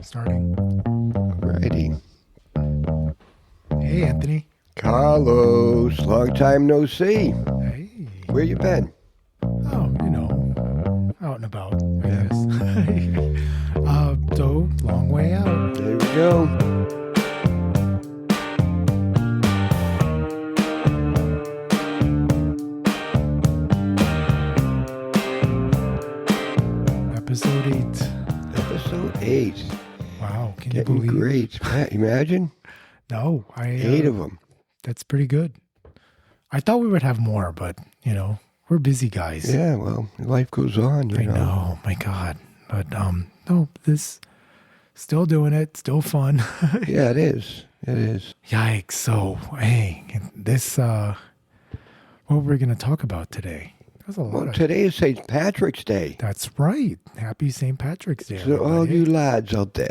Starting. Alrighty. Hey, Anthony. Carlos, long time no see. Hey. Where you been? Oh, out and about, I Yeah. guess. So, long way out. There we go. Episode 8. Episode 8. Wow, can Getting you believe? great. Matt, imagine? No, 8 of them. That's pretty good. I thought we would have more, but, we're busy guys. Yeah, well, life goes on, you I know. know, my God. But, no, this, still doing it, still fun. Yeah, it is. It is. Yikes. So, hey, this, what we're going to talk about today. There's a lot Well, of... today is St. Patrick's Day. That's right. Happy St. Patrick's Day, So all everybody. you lads out there.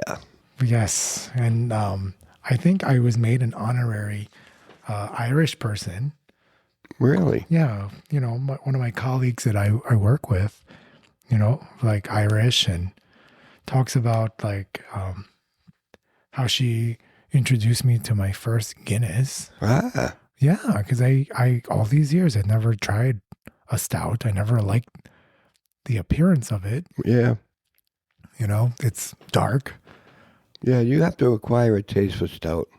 Yes. And I think I was made an honorary Irish person. Really? Yeah. One of my colleagues that I work with, like Irish, and talks about how she introduced me to my first Guinness. Ah, Yeah. Because I all these years, I'd never tried a stout. I never liked the appearance of it. yeah. It's dark. Yeah, you have to acquire a taste for stout.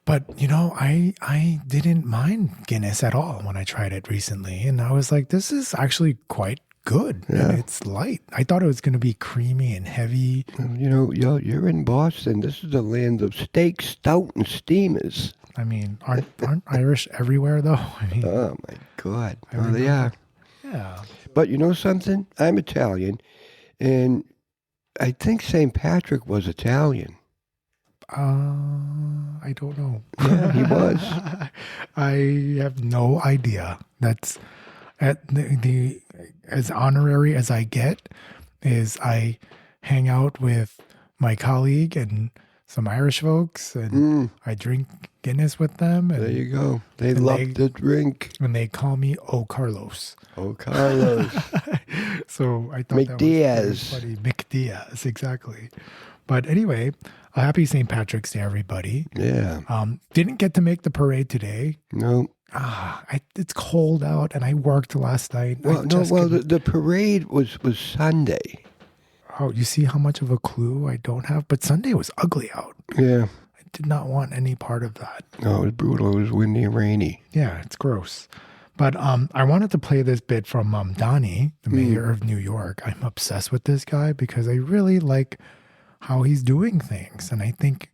But, I didn't mind Guinness at all when I tried it recently. And I was like, this is actually quite good. Yeah. And it's light. I thought it was going to be creamy and heavy. You're in Boston. This is the land of steak, stout, and steamers. I mean, aren't Irish everywhere, though? I mean, Oh, my God. I Oh, they are. yeah. But you know something? I'm Italian, and I think St. Patrick was Italian. I don't know. Yeah, he was. I have no idea. That's at the as honorary as I get is I hang out with my colleague and some Irish folks, and I drink Guinness with them. And There you go. They And love they- the drink. and they call me O Carlos. Oh, Carlos. So I thought McDiaz. that was pretty funny. McDiaz, exactly. But anyway, a happy St. Patrick's Day, everybody. Yeah. Didn't get to make the parade today. No. It's cold out, and I worked last night. Well, the parade was Sunday. Oh, you see how much of a clue I don't have? But Sunday was ugly out. Yeah. I did not want any part of that. No, it was brutal. It was windy and rainy. Yeah, it's gross. But I wanted to play this bit from Mamdani, the mayor of New York. I'm obsessed with this guy because I really like how he's doing things. And I think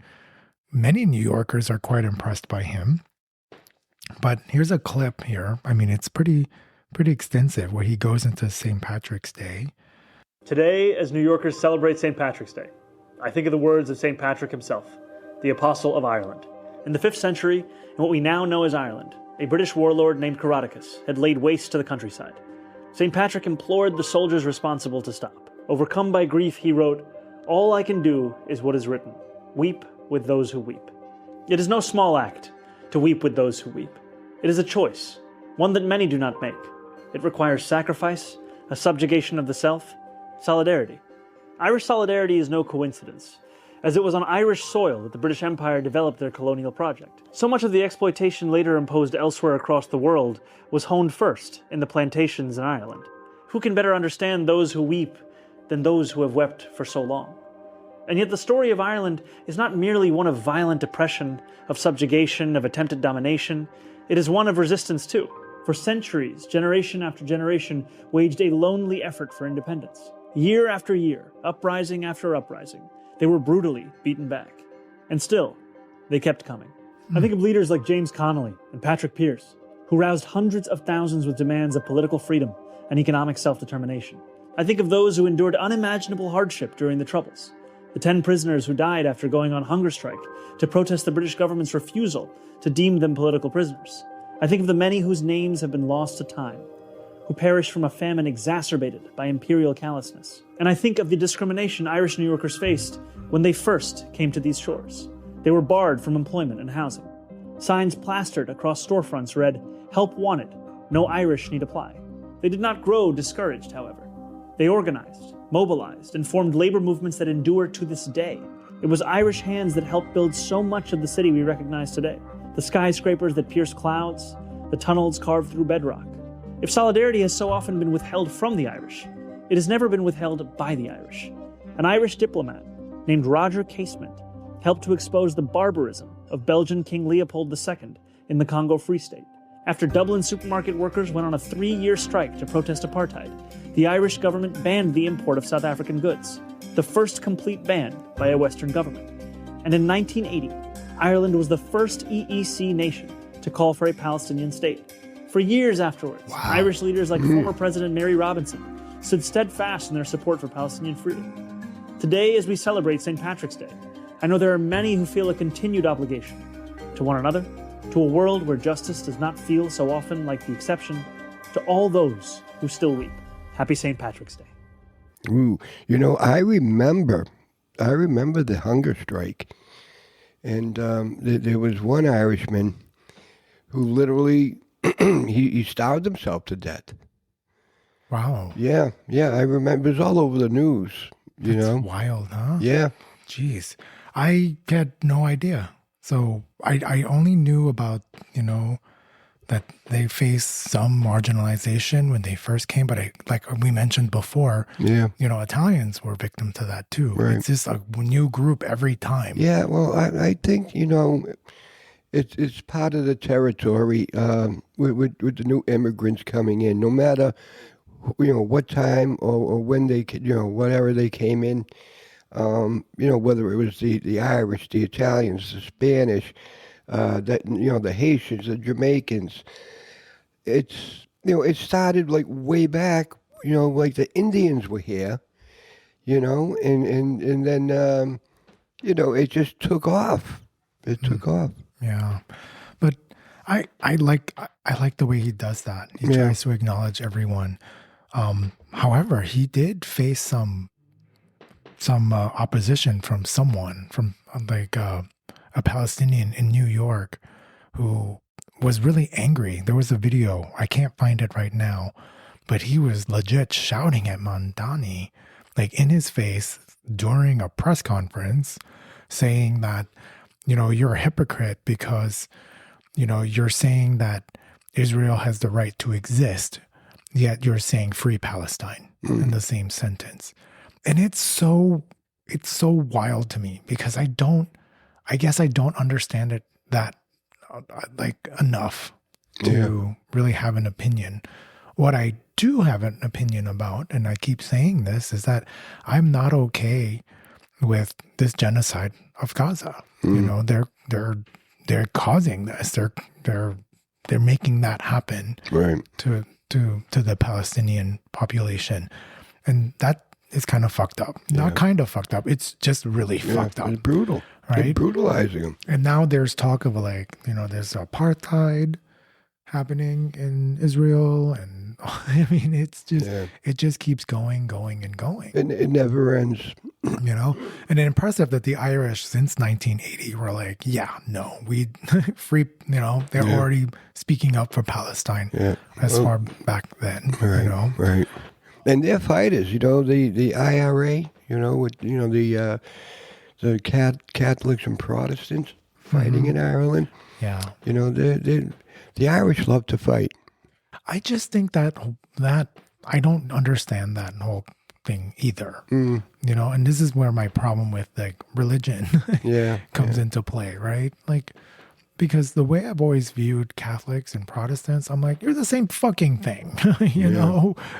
many New Yorkers are quite impressed by him. But here's a clip here. I mean, it's pretty extensive where he goes into St. Patrick's Day. Today, as New Yorkers celebrate St. Patrick's Day, I think of the words of St. Patrick himself, the Apostle of Ireland. In the 5th century, in what we now know as Ireland, a British warlord named Caradocus had laid waste to the countryside. St. Patrick implored the soldiers responsible to stop. Overcome by grief, he wrote, "All I can do is what is written. Weep with those who weep." It is no small act to weep with those who weep. It is a choice, one that many do not make. It requires sacrifice, a subjugation of the self, solidarity. Irish solidarity is no coincidence, as it was on Irish soil that the British Empire developed their colonial project. So much of the exploitation later imposed elsewhere across the world was honed first in the plantations in Ireland. Who can better understand those who weep than those who have wept for so long? And yet the story of Ireland is not merely one of violent oppression, of subjugation, of attempted domination. It is one of resistance too. For centuries, generation after generation waged a lonely effort for independence. Year after year, uprising after uprising, they were brutally beaten back. And still, they kept coming. I think of leaders like James Connolly and Patrick Pearse, who roused hundreds of thousands with demands of political freedom and economic self-determination. I think of those who endured unimaginable hardship during the Troubles, the 10 prisoners who died after going on hunger strike to protest the British government's refusal to deem them political prisoners. I think of the many whose names have been lost to time, who perished from a famine exacerbated by imperial callousness. And I think of the discrimination Irish New Yorkers faced when they first came to these shores. They were barred from employment and housing. Signs plastered across storefronts read, "Help wanted, no Irish need apply." They did not grow discouraged, however. They organized, mobilized, and formed labor movements that endure to this day. It was Irish hands that helped build so much of the city we recognize today. The skyscrapers that pierce clouds, the tunnels carved through bedrock. If solidarity has so often been withheld from the Irish, it has never been withheld by the Irish. An Irish diplomat named Roger Casement helped to expose the barbarism of Belgian King Leopold II in the Congo Free State. After Dublin supermarket workers went on a 3-year strike to protest apartheid, the Irish government banned the import of South African goods, the first complete ban by a Western government. And in 1980, Ireland was the first EEC nation to call for a Palestinian state. For years afterwards, Irish leaders like former President Mary Robinson stood steadfast in their support for Palestinian freedom. Today, as we celebrate St. Patrick's Day, I know there are many who feel a continued obligation to one another, to a world where justice does not feel so often like the exception, to all those who still weep. Happy St. Patrick's Day. Ooh, I remember the hunger strike, and there was one Irishman who literally he starved himself to death. Wow. Yeah, I remember. It was all over the news. That's wild, huh? Yeah. Jeez, I had no idea. So I only knew about, that they faced some marginalization when they first came, but like we mentioned before, Italians were victim to that too. Right. It's just a new group every time. Yeah, well, I think, it's part of the territory with the new immigrants coming in, no matter, what time or when they, whatever they came in. Whether it was the Irish, the Italians, the Spanish, the Haitians, the Jamaicans. It started like way back, like the Indians were here, and then, it just took off. It took off. Yeah. But I like the way he does that. He tries to acknowledge everyone. However, he did face some opposition from someone, from a Palestinian in New York who was really angry. There was a video, I can't find it right now, but he was legit shouting at Mamdani, like in his face during a press conference, saying that, you're a hypocrite because, you're saying that Israel has the right to exist, yet you're saying free Palestine in the same sentence. And it's so wild to me because I guess I don't understand it that enough to really have an opinion. What I do have an opinion about, and I keep saying this, is that I'm not okay with this genocide of Gaza. They're causing this. They're making that happen to the Palestinian population, and that is kind of fucked up. Not kind of fucked up. It's just really fucked up. It's brutal. Right? They're brutalizing them. And now there's talk of there's apartheid happening in Israel. And I mean, it's just, it just keeps going and going. It never ends. And it's impressive that the Irish since 1980 were like, we free, they're already speaking up for Palestine as far back then, Right. And they're fighters, the IRA, with the Catholics and Protestants fighting in Ireland. Yeah. The Irish love to fight. I just think that I don't understand that whole thing either. And this is where my problem with religion comes into play, right? Because the way I've always viewed Catholics and Protestants, I'm like, you're the same fucking thing.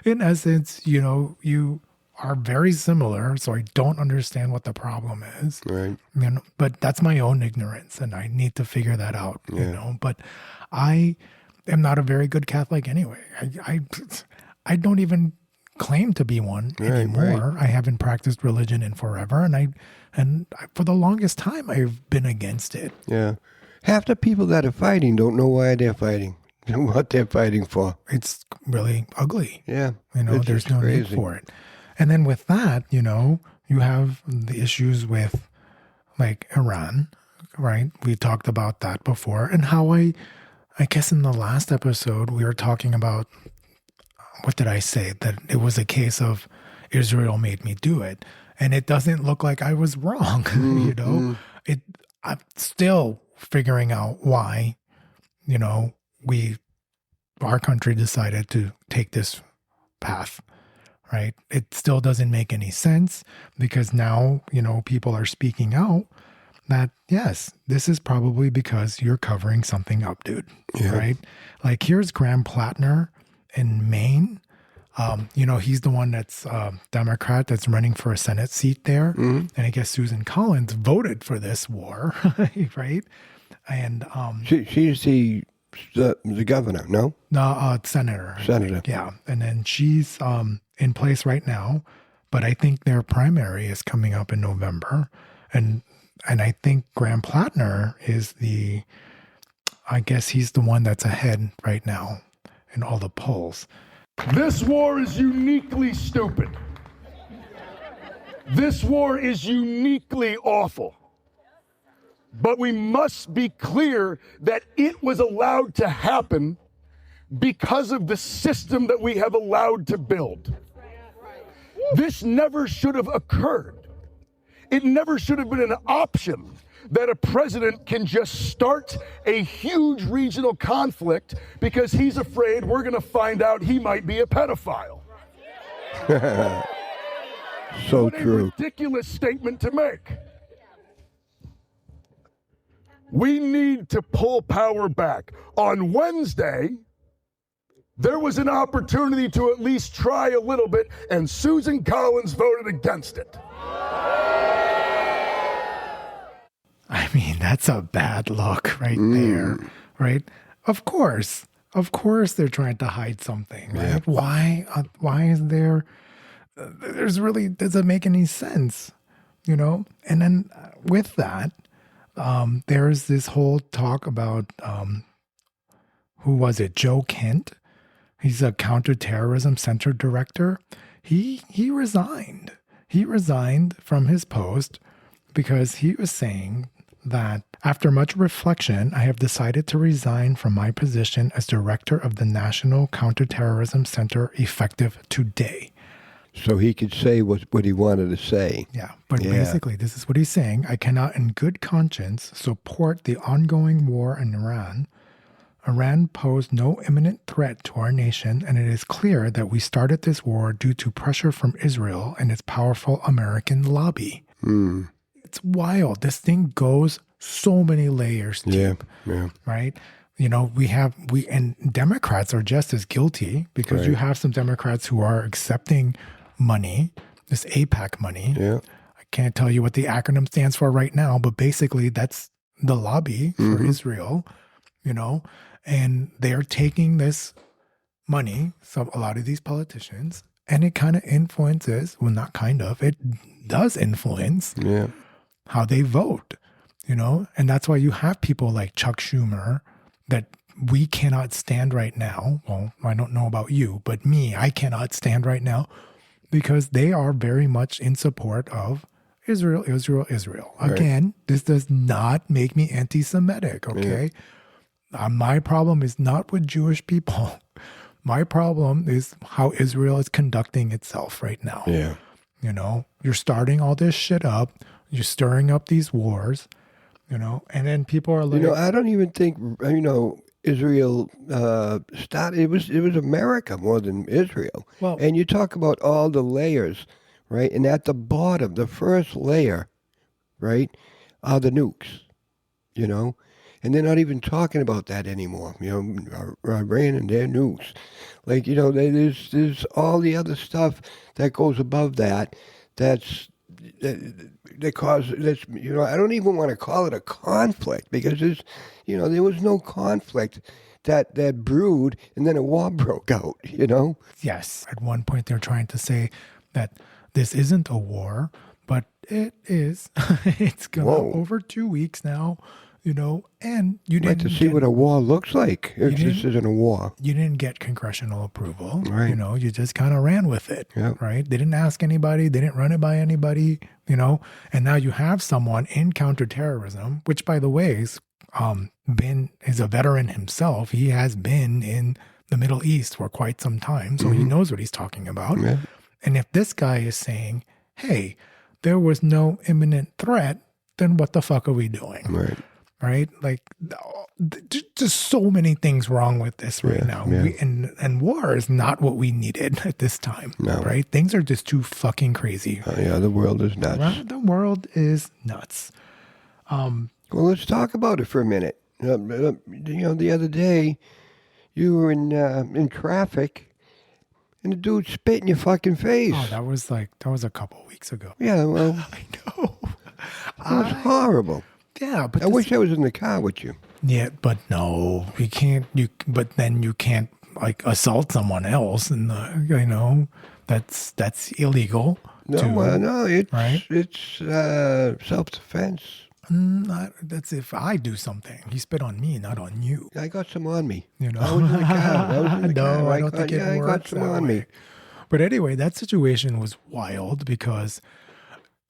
In essence, you are very similar. So I don't understand what the problem is. Right. But that's my own ignorance and I need to figure that out, but I am not a very good Catholic anyway. I don't even claim to be one anymore. I haven't practiced religion in forever. And for the longest time, I've been against it. Yeah. Half the people that are fighting don't know why they're fighting, what they're fighting for. It's really ugly. Yeah. There's no need for it. And then with that, you have the issues with Iran, right? We talked about that before and how I guess in the last episode, we were talking about, what did I say? That it was a case of Israel made me do it. And it doesn't look like I was wrong, you know? I'm still figuring out why, you know, our country decided to take this path, right? It still doesn't make any sense because now, you know, people are speaking out that, yes, this is probably because you're covering something up, dude, right? Like here's Graham Platner in Maine. You know, he's the one that's Democrat that's running for a Senate seat there. And I guess Susan Collins voted for this war, right? And she's the governor, no? No, senator. Senator. Yeah. And then she's in place right now, but I think their primary is coming up in November. And I think Graham Platner is I guess he's the one that's ahead right now in all the polls. This war is uniquely stupid. This war is uniquely awful. But we must be clear that it was allowed to happen because of the system that we have allowed to build. This never should have occurred. It never should have been an option that a president can just start a huge regional conflict because he's afraid we're going to find out he might be a pedophile. So what true. a ridiculous statement to make. We need to pull power back. On Wednesday, there was an opportunity to at least try a little bit, and Susan Collins voted against it. I mean, that's a bad look right there, right? Of course they're trying to hide something, right? Why is doesn't make any sense, you know? And then with that, there's this whole talk about, who was it? Joe Kent. He's a counterterrorism center director. He resigned. He resigned from his post because he was saying that after much reflection, I have decided to resign from my position as director of the National Counterterrorism Center effective today. So he could say what he wanted to say. Yeah, but basically this is what he's saying. I cannot in good conscience support the ongoing war in Iran. Iran posed no imminent threat to our nation, and it is clear that we started this war due to pressure from Israel and its powerful American lobby. It's wild. This thing goes so many layers deep, right? You know, and Democrats are just as guilty because you have some Democrats who are accepting money, this AIPAC money. I can't tell you what the acronym stands for right now, but basically that's the lobby for Israel, you know, and they're taking this money, a lot of these politicians, and it kind of influences, well, not kind of, it does influence how they vote, you know? And that's why you have people like Chuck Schumer that we cannot stand right now. Well, I don't know about you, but I cannot stand right now because they are very much in support of Israel. Again, this does not make me anti-Semitic, okay? My problem is not with Jewish people. My problem is how Israel is conducting itself right now. You know, you're starting all this shit up. You're stirring up these wars, you know, and then people are like, you know, I don't even think, you know, Israel started. It was America more than Israel. Well, and you talk about all the layers, right? And at the bottom, the first layer, right, are the nukes, you know, and they're not even talking about that anymore. You know, Iran and their nukes, like, you know, there's all the other stuff that goes above that. That's you know, I don't even want to call it a conflict because there was no conflict that brewed and then a war broke out, you know? Yes. At one point they're trying to say that this isn't a war, but it is. It's gone over 2 weeks now, you know, and you didn't see what a war looks like. It just isn't a war. You didn't get congressional approval, right? You know, you just kind of ran with it, right? They didn't ask anybody. They didn't run it by anybody, you know, and now you have someone in counterterrorism, which by the way is a veteran himself. He has been in the Middle East for quite some time, so he knows what he's talking about. And if this guy is saying, hey, there was no imminent threat, then what the fuck are we doing? Right. Right? Like, just so many things wrong with this right now. Yeah. And war is not what we needed at this time. No. Right? Things are just too fucking crazy. Yeah, the world is nuts. Right? The world is nuts. Well, let's talk about it for a minute. The other day, you were in traffic, and the dude spit in your fucking face. Oh, that was a couple weeks ago. Yeah, well, I know. it was horrible. Yeah, but I wish I was in the car with you. Yeah, but no, you can't. But then you can't like assault someone else, and that's illegal. No, right? It's self-defense. That's if I do something. He spit on me, not on you. I got some on me. You know, I was in the car. No, I don't think it I works got some that on way. me. But anyway, that situation was wild because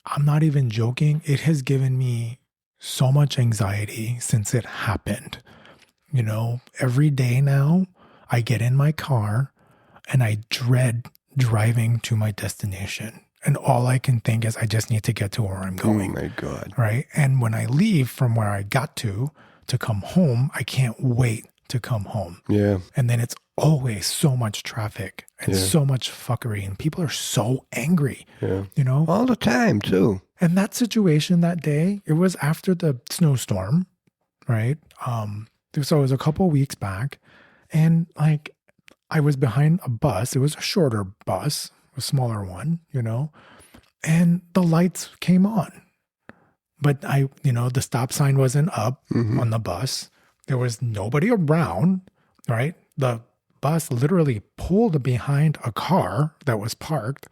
I'm not even joking. It has given me so much anxiety since it happened. You know, every day now I get in my car and I dread driving to my destination. And all I can think is I just need to get to where I'm going. Oh my God. Right. And when I leave from where I got to come home, I can't wait to come home. Yeah. And then it's always so much traffic and so much fuckery. And people are so angry. Yeah. You know? All the time, too. And that situation that day, it was after the snowstorm, right? So it was a couple weeks back. And like I was behind a bus. It was a shorter bus, a smaller one, and the lights came on. But the stop sign wasn't up on the bus. There was nobody around, right? The bus literally pulled behind a car that was parked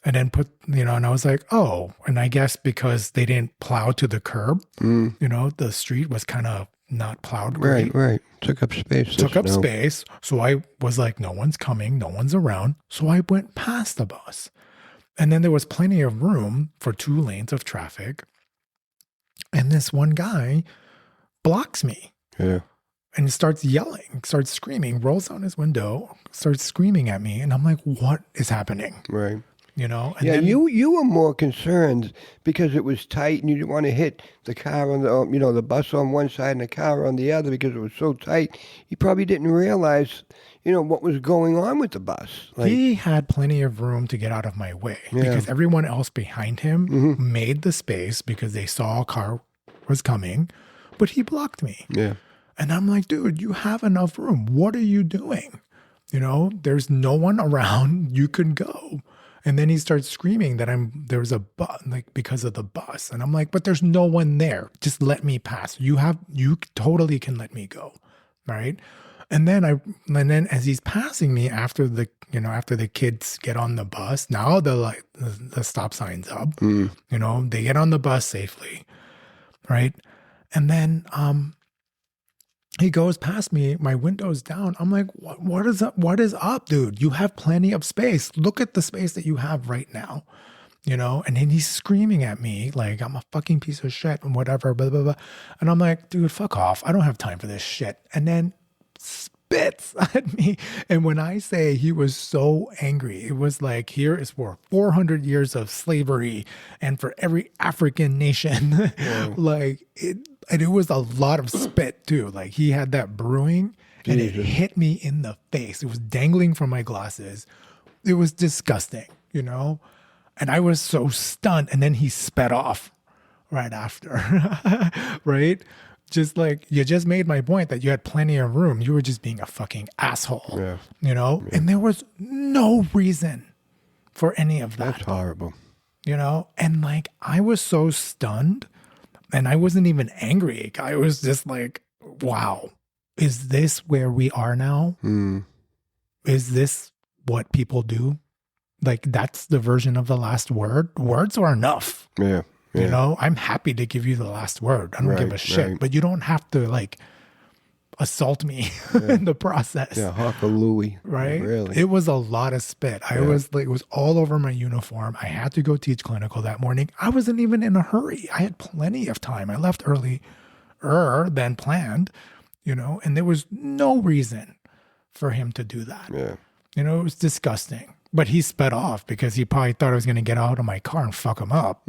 and then and I was like, oh, and I guess because they didn't plow to the curb, the street was kind of not plowed great. Right. Took up space. So I was like, no one's coming, no one's around. So I went past the bus. And then there was plenty of room for 2 lanes of traffic. And this one guy blocks me. Yeah. And starts yelling, starts screaming, rolls down his window, starts screaming at me. And I'm like, what is happening? Right. And yeah, then, you were more concerned because it was tight and you didn't want to hit the car on the bus on one side and the car on the other because it was so tight. You probably didn't realize, what was going on with the bus. He had plenty of room to get out of my way because everyone else behind him made the space because they saw a car was coming, but he blocked me. Yeah. And I'm like, dude, you have enough room. What are you doing? There's no one around. You can go. And then he starts screaming that there's a bus, like because of the bus. And I'm like, but there's no one there. Just let me pass. You totally can let me go. Right. And then as he's passing me after the kids get on the bus, now the stop sign's up, they get on the bus safely. Right. And then, he goes past me, my window's down. I'm like, what is up? What is up, dude? You have plenty of space. Look at the space that you have right now, And then he's screaming at me like I'm a fucking piece of shit and whatever, blah, blah, blah. And I'm like, dude, fuck off. I don't have time for this shit. And then spits at me. And when I say he was so angry, it was like, here is for 400 years of slavery and for every African nation. And it was a lot of spit too. Like he had that brewing and it hit me in the face. It was dangling from my glasses. It was disgusting, And I was so stunned. And then he sped off right after, right? Just like, you just made my point that you had plenty of room. You were just being a fucking asshole, And there was no reason for any of that. That's horrible. And like, I was so stunned. And I wasn't even angry. I was just like, wow, is this where we are now? Is this what people do? Like, that's the version of the last word. Words are enough. Yeah. I'm happy to give you the last word. I don't give a shit. But you don't have to like assault me in the process. Yeah, hockalooey. Right? Really. It was a lot of spit. It was all over my uniform. I had to go teach clinical that morning. I wasn't even in a hurry. I had plenty of time. I left earlier than planned, and there was no reason for him to do that. Yeah. It was disgusting. But he sped off because he probably thought I was going to get out of my car and fuck him up.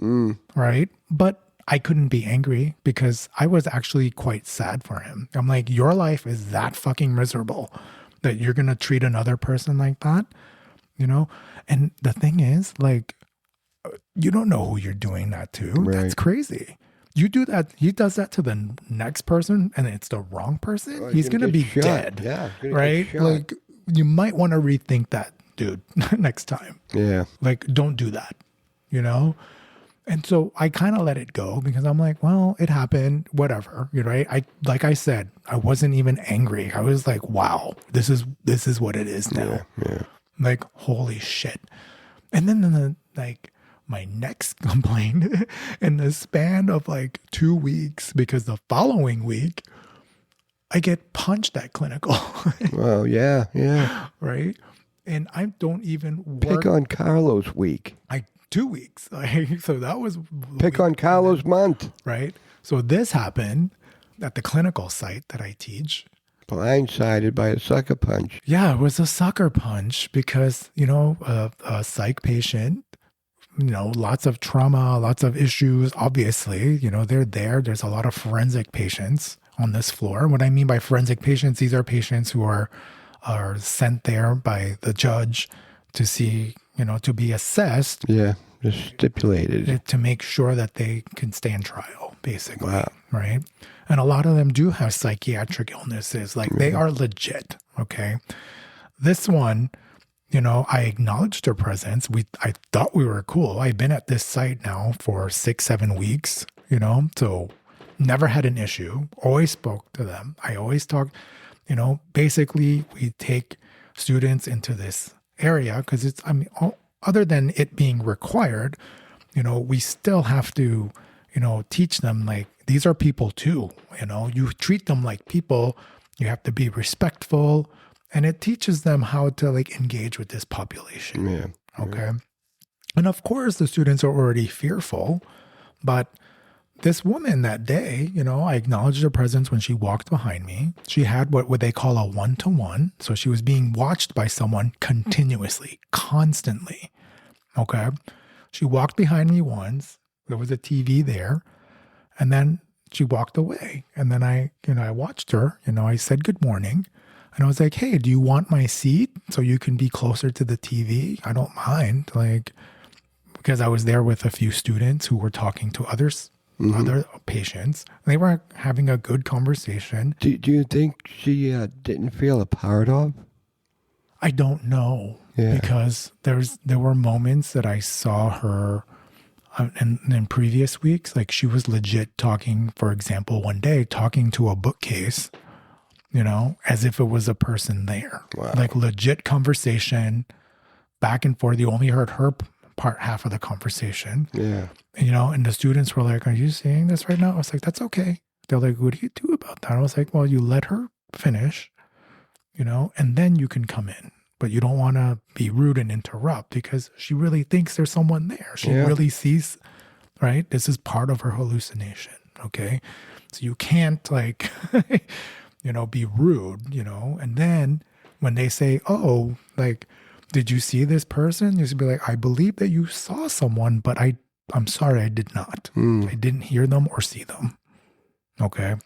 Right. But I couldn't be angry because I was actually quite sad for him. I'm like, your life is that fucking miserable that you're going to treat another person like that, you know? And the thing is, like, you don't know who you're doing that to. Right. That's crazy. You do that. He does that to the next person and it's the wrong person. Oh, he's going to be shot. dead. Yeah. Gonna Right. get shot. Like, you might want to rethink that, dude, next time. Yeah. Like, don't do that, you know? And so I kind of let it go because I'm like, well, it happened, whatever, you know, right? Like I said, I wasn't even angry. I was like, wow, this is what it is now. Yeah. Like, holy shit. And then like my next complaint in the span of like 2 weeks, because the following week I get punched at clinical. Well, yeah. Right. And I don't even work. Pick on Carlos week. 2 weeks. So that was Pick on Carlos month. right. So this happened at the clinical site that I teach. Blindsided by a sucker punch. Yeah, it was a sucker punch because, you know, a psych patient, you know, lots of trauma, lots of issues. Obviously, you know, they're there. There's a lot of forensic patients on this floor. What I mean by forensic patients, these are patients who are sent there by the judge to see, you know, to be assessed. Yeah. Just stipulated. To make sure that they can stand trial, basically. Wow. Right. And a lot of them do have psychiatric illnesses. Like, they are legit. Okay. This one, you know, I acknowledged their presence. I thought we were cool. I've been at this site now for 6-7 weeks, you know, so never had an issue. Always spoke to them. I always talked, you know, basically we take students into this area because it's, I mean, other than it being required, you know, we still have to, you know, teach them, like, these are people too, you know, you treat them like people, you have to be respectful, and it teaches them how to, like, engage with this population. Yeah. Okay. And of course the students are already fearful, but this woman that day, you know, I acknowledged her presence when she walked behind me. She had what they call a 1-to-1. So she was being watched by someone continuously, constantly. Okay. She walked behind me once. There was a TV there. And then she walked away. And then I watched her, you know, I said good morning. And I was like, hey, do you want my seat so you can be closer to the TV? I don't mind. Like, because I was there with a few students who were talking to others. Other patients. They were having a good conversation. Do you think she didn't feel a part of? I don't know. Yeah. Because there were moments that I saw her in previous weeks. Like, she was legit talking, for example, one day talking to a bookcase, you know, as if it was a person there. Wow. Like, legit conversation, back and forth. You only heard her half of the conversation. Yeah. You know, and the students were like, are you seeing this right now? I was like, that's okay. They're like, what do you do about that? I was like, well, you let her finish, you know, and then you can come in. But you don't want to be rude and interrupt because she really thinks there's someone there. She really sees, right? This is part of her hallucination, okay? So you can't, like, you know, be rude, you know? And then when they say, oh, like, did you see this person? You should be like, I believe that you saw someone, but I'm sorry, I did not. I didn't hear them or see them. Okay.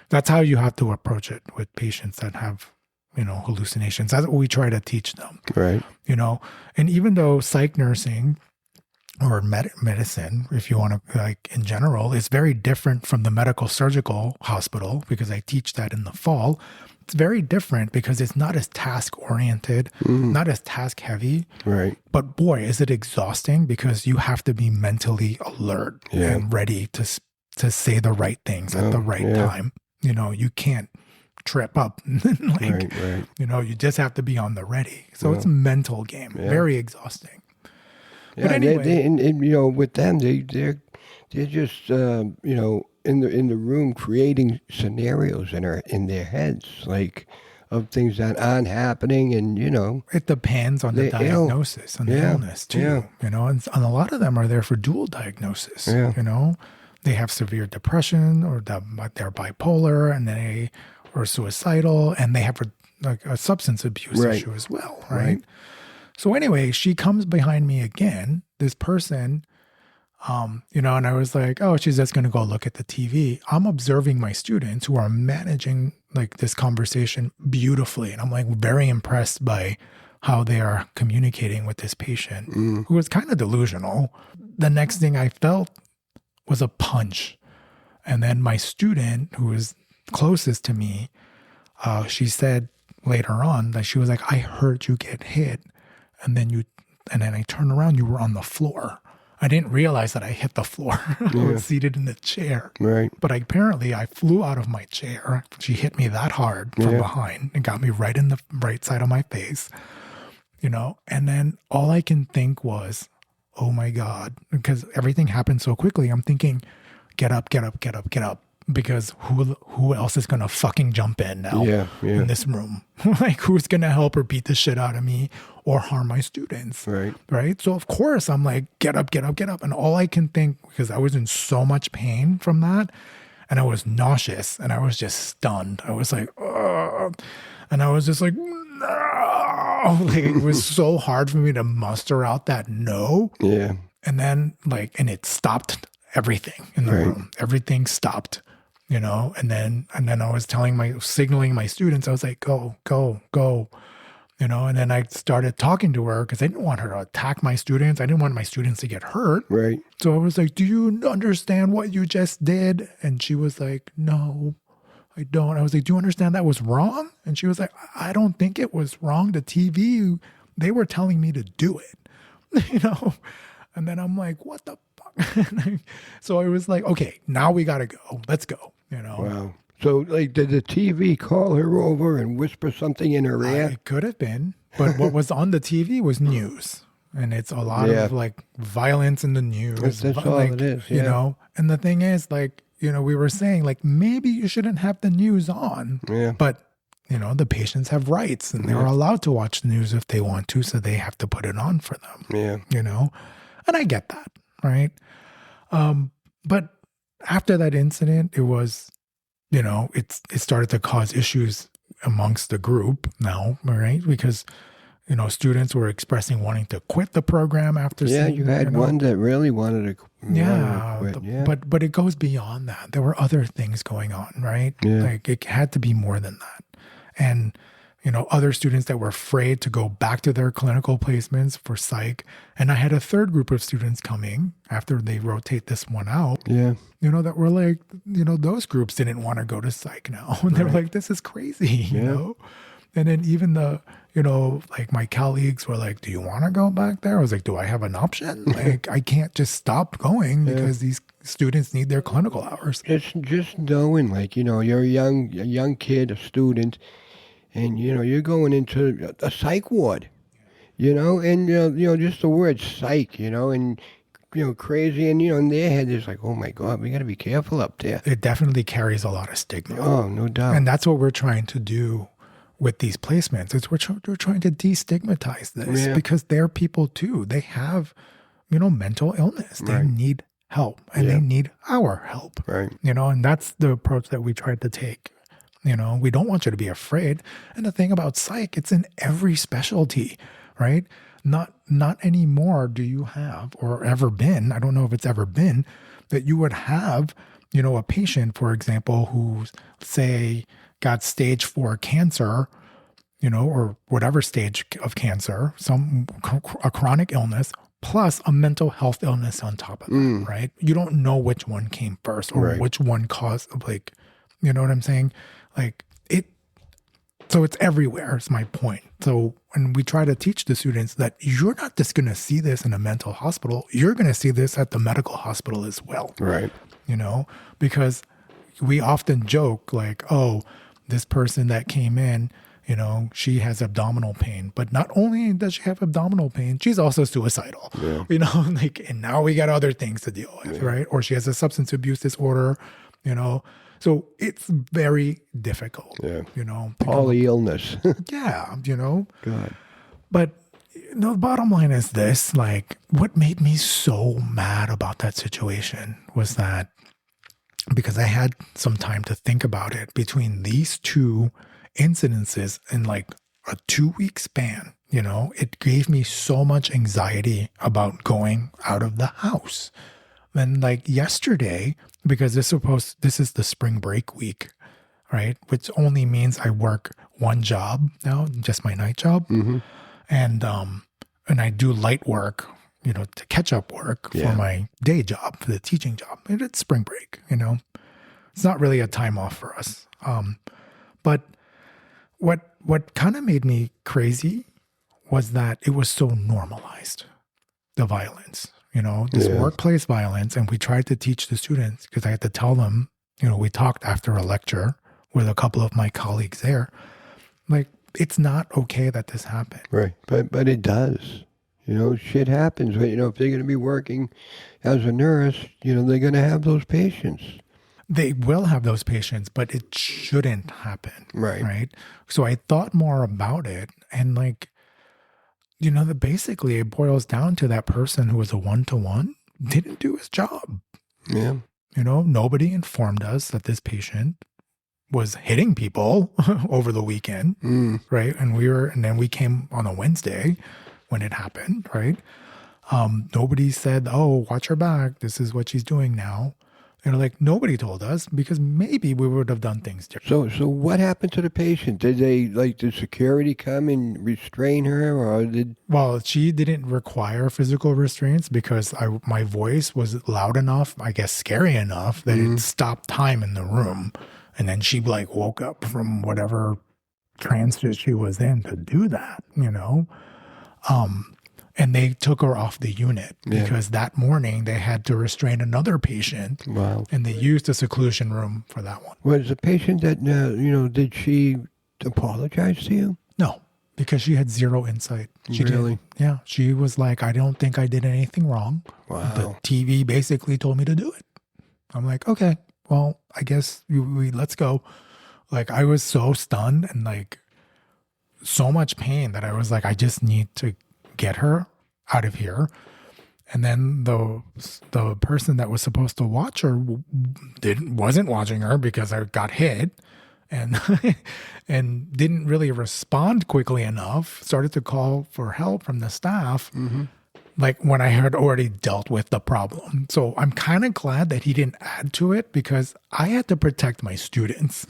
That's how you have to approach it with patients that have, you know, hallucinations. That's what we try to teach them. Right. You know, and even though psych nursing or medicine, if you want to, like, in general, is very different from the medical surgical hospital, because I teach that in the fall. It's very different because it's not as task oriented, not as task heavy. Right. But boy, is it exhausting because you have to be mentally alert and ready to say the right things at the right time. You know, you can't trip up. Like, right. you know, you just have to be on the ready. So it's a mental game, very exhausting. Yeah, But anyway, and you know, with them, they're just you know, in the room creating scenarios in their heads, like, of things that aren't happening, and you know, it depends on the diagnosis and the illness too. You know, and a lot of them are there for dual diagnosis. You know, they have severe depression, or they're bipolar, and or suicidal, and they have a substance abuse issue as well, right? So anyway, she comes behind me again, this person, and I was like, oh, she's just going to go look at the TV. I'm observing my students who are managing like this conversation beautifully. And I'm like very impressed by how they are communicating with this patient who was kind of delusional. The next thing I felt was a punch. And then my student who was closest to me, she said later on that she was like, I heard you get hit. And then I turned around, you were on the floor. I didn't realize that I hit the floor. I was seated in the chair. Right. But apparently I flew out of my chair. She hit me that hard from behind and got me right in the right side of my face, And then all I can think was, oh my God, because everything happened so quickly. I'm thinking, get up, get up, get up, get up. Because who else is going to fucking jump in now in this room? Like, who's going to help her beat the shit out of me or harm my students? Right. So, of course, I'm like, get up, get up, get up. And all I can think, because I was in so much pain from that, and I was nauseous, and I was just stunned. I was like, ugh. And I was just like, no. Like, it was so hard for me to muster out that no. Yeah. And then, and it stopped everything in the room. Everything stopped. And then I was signaling my students, I was like, go, go, go, and then I started talking to her because I didn't want her to attack my students. I didn't want my students to get hurt. Right. So I was like, do you understand what you just did? And she was like, no, I don't. I was like, do you understand that was wrong? And she was like, I don't think it was wrong. The TV, they were telling me to do it, And then I'm like, what the fuck? So I was like, okay, now we got to go. Let's go, Wow. So, did the TV call her over and whisper something in her ear? It could have been. But what was on the TV was news. And it's a lot of, violence in the news. That's all it is, And the thing is, we were saying, maybe you shouldn't have the news on. Yeah. But, the patients have rights. And they're allowed to watch the news if they want to. So they have to put it on for them. Yeah. And I get that, right? But after that incident, it was, it started to cause issues amongst the group now, right? Because, students were expressing wanting to quit the program after. Yeah, you had one that really wanted to quit. But it goes beyond that. There were other things going on, right? Yeah. It had to be more than that. And other students that were afraid to go back to their clinical placements for psych. And I had a third group of students coming after they rotate this one out. Yeah. That were like, those groups didn't want to go to psych now. And they were like, this is crazy, you know? And then even the, my colleagues were like, do you want to go back there? I was like, do I have an option? I can't just stop going because these students need their clinical hours. It's just knowing, you're a young kid, a student, and, you're going into a psych ward, and, just the word psych, and, crazy. And, in their head, it's like, oh, my God, we got to be careful up there. It definitely carries a lot of stigma. Oh, no doubt. And that's what we're trying to do with these placements. We're trying to destigmatize this because they're people, too. They have, mental illness. They need help, and they need our help. Right. And that's the approach that we tried to take. We don't want you to be afraid. And the thing about psych, it's in every specialty, right? Not anymore do you have, or ever been, I don't know if it's ever been, that you would have, a patient, for example, who's, say, got stage 4 cancer, or whatever stage of cancer, a chronic illness, plus a mental health illness on top of that, right? You don't know which one came first or which one caused, you know what I'm saying? So it's everywhere is my point. So when we try to teach the students that you're not just going to see this in a mental hospital, you're going to see this at the medical hospital as well. Right. Because we often joke oh, this person that came in, she has abdominal pain, but not only does she have abdominal pain, she's also suicidal, and now we got other things to deal with, right? Or she has a substance abuse disorder, So it's very difficult, Poly illness. God. But the bottom line is this, what made me so mad about that situation was that because I had some time to think about it between these two incidences in a 2-week span, It gave me so much anxiety about going out of the house. And like yesterday, because this is the spring break week, right? Which only means I work one job now, just my night job. And I do light work, to catch up work for my day job, for the teaching job. And it's spring break, It's not really a time off for us. But what kind of made me crazy was that it was so normalized, the violence, this workplace violence. And we tried to teach the students, because I had to tell them, we talked after a lecture with a couple of my colleagues there, like, it's not okay that this happened. Right. But it does. Shit happens. If they're going to be working as a nurse, they're going to have those patients. They will have those patients, but it shouldn't happen. Right. Right. So I thought more about it, and like, that basically it boils down to that person who was a one-to-one didn't do his job. Yeah. Nobody informed us that this patient was hitting people over the weekend. Right. And then we came on a Wednesday when it happened. Right. Nobody said, "Oh, watch her back. This is what she's doing now." Nobody told us, because maybe we would have done things different. So what happened to the patient? Did did security come and restrain her, or did? Well, she didn't require physical restraints, because my voice was loud enough, I guess scary enough, that it stopped time in the room. And then she woke up from whatever trance she was in to do that, And they took her off the unit because that morning they had to restrain another patient. Wow. And they used the seclusion room for that one. Was the patient that, did she apologize to you? No, because she had zero insight. She Really? Yeah. She was like, "I don't think I did anything wrong. Wow. The TV basically told me to do it." I'm like, "Okay, well, I guess let's go." I was so stunned and so much pain that I was like, I just need to get her out of here. And then the person that was supposed to watch her wasn't watching her, because I got hit, and and didn't really respond quickly enough. Started to call for help from the staff, when I had already dealt with the problem. So I'm kind of glad that he didn't add to it, because I had to protect my students.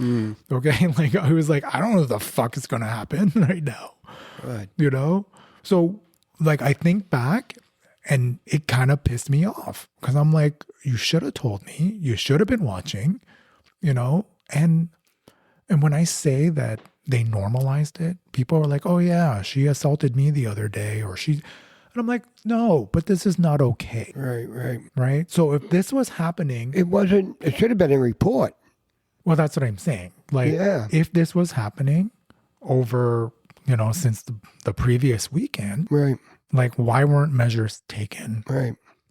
Okay, I was like, I don't know what the fuck is going to happen right now. Right. So I think back, and it kind of pissed me off, because I'm like, you should have told me. You should have been watching, And when I say that they normalized it, people are like, "Oh yeah, she assaulted me the other day," or she. And I'm like, no, but this is not okay. Right. So if this was happening, it should have been a report. Well, that's what I'm saying. If this was happening over, since the previous weekend, right? Why weren't measures taken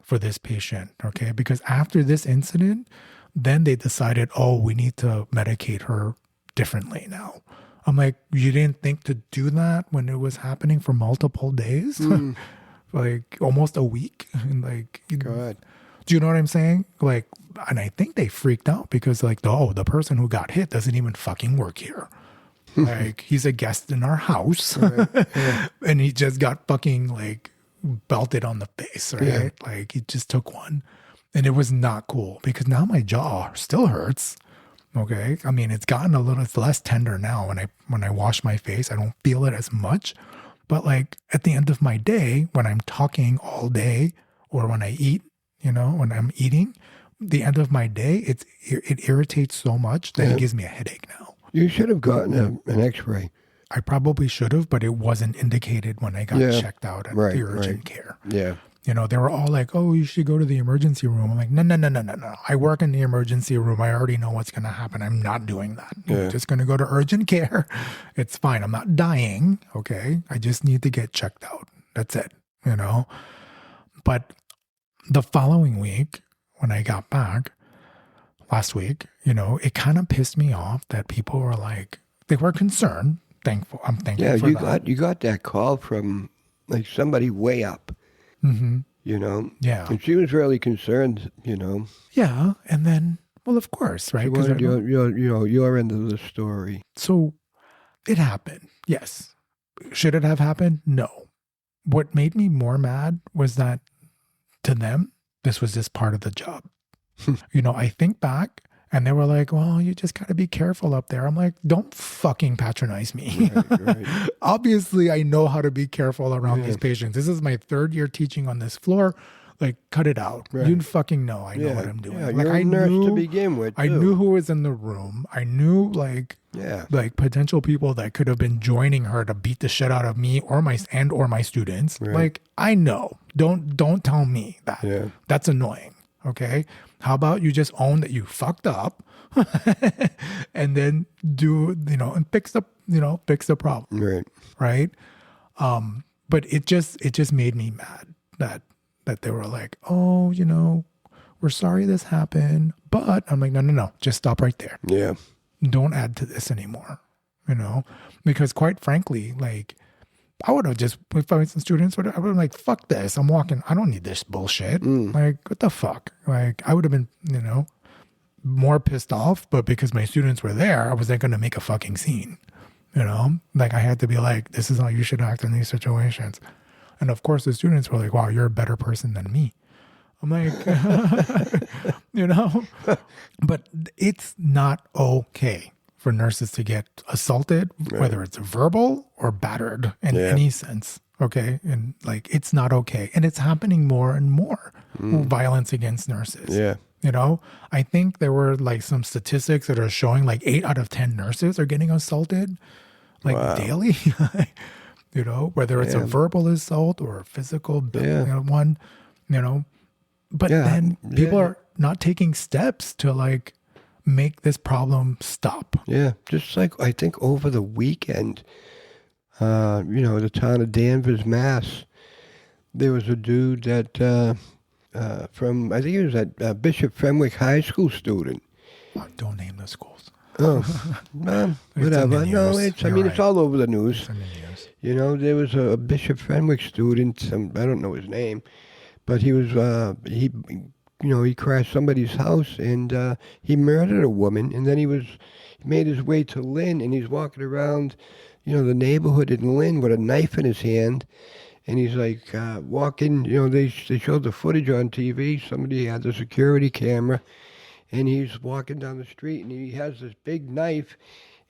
for this patient? Okay. Because after this incident, then they decided, oh, we need to medicate her differently now. I'm like, you didn't think to do that when it was happening for multiple days? Almost a week? And God. Do you know what I'm saying? And I think they freaked out, because the person who got hit doesn't even fucking work here. He's a guest in our house, and he just got fucking belted on the face, right? Yeah. He just took one, and it was not cool, because now my jaw still hurts. Okay. I mean, it's less tender now. When I wash my face, I don't feel it as much, but at the end of my day, when I'm talking all day, or when I eat, when I'm eating, the end of my day, it irritates so much that it gives me a headache now. You should have gotten an x-ray. I probably should have, but it wasn't indicated when I got checked out at the urgent care. Yeah. They were all like, "Oh, you should go to the emergency room." I'm like, no. I work in the emergency room. I already know what's going to happen. I'm not doing that. Yeah. I'm just going to go to urgent care. It's fine. I'm not dying. Okay. I just need to get checked out. That's it, But the following week, when I got back, last week, it kind of pissed me off that people were they were concerned. I'm thankful for that. You got that call from somebody way up, Yeah. And she was really concerned, Yeah. And then, well, of course, right? She wanted your end of the story. So it happened. Yes. should it have happened? No. What made me more mad was that to them, this was just part of the job. I think back and they were like, well, you just got to be careful up there. I'm like, don't fucking patronize me. Right. Obviously, I know how to be careful around these patients. This is my 3rd year teaching on this floor. Like, cut it out. Right. You fucking know I know what I'm doing. Yeah, like, you're a nurse to begin with, I too. knew who was in the room. I knew like potential people that could have been joining her to beat the shit out of me or my students. Right. Like, I know. Don't tell me that. Yeah. That's annoying. Okay. How about you just own that you fucked up and then and fix the problem. Right. Right. But it just made me mad that they were like, oh, we're sorry this happened, but I'm like, no, just stop right there. Yeah. Don't add to this anymore, because quite frankly, like, I would have just, if I was some students, I would have been like, fuck this. I'm walking. I don't need this bullshit. Like, what the fuck? Like, I would have been, more pissed off, but because my students were there, I wasn't going to make a fucking scene, like I had to be like, this is how you should act in these situations. And of course the students were like, wow, you're a better person than me. I'm like, but it's not okay for nurses to get assaulted, whether it's verbal or battered in any sense. Okay. And like, it's not okay. And it's happening more and more, violence against nurses. Yeah. I think there were like some statistics that are showing like 8 out of 10 nurses are getting assaulted like daily, whether it's a verbal assault or a physical one, but then people are not taking steps to like make this problem stop. Yeah. Just like, I think over the weekend, the town of Danvers, Mass, there was a dude that, from, I think he was a Bishop Fenwick High School student. Oh, don't name the schools. Oh, whatever. No, it's all over the news. It's in the news. There was a Bishop Fenwick student, I don't know his name, but he was, he crashed somebody's house and he murdered a woman, and then he made his way to Lynn, and he's walking around, the neighborhood in Lynn with a knife in his hand. And he's like walking, they showed the footage on TV. Somebody had the security camera, and he's walking down the street, and he has this big knife,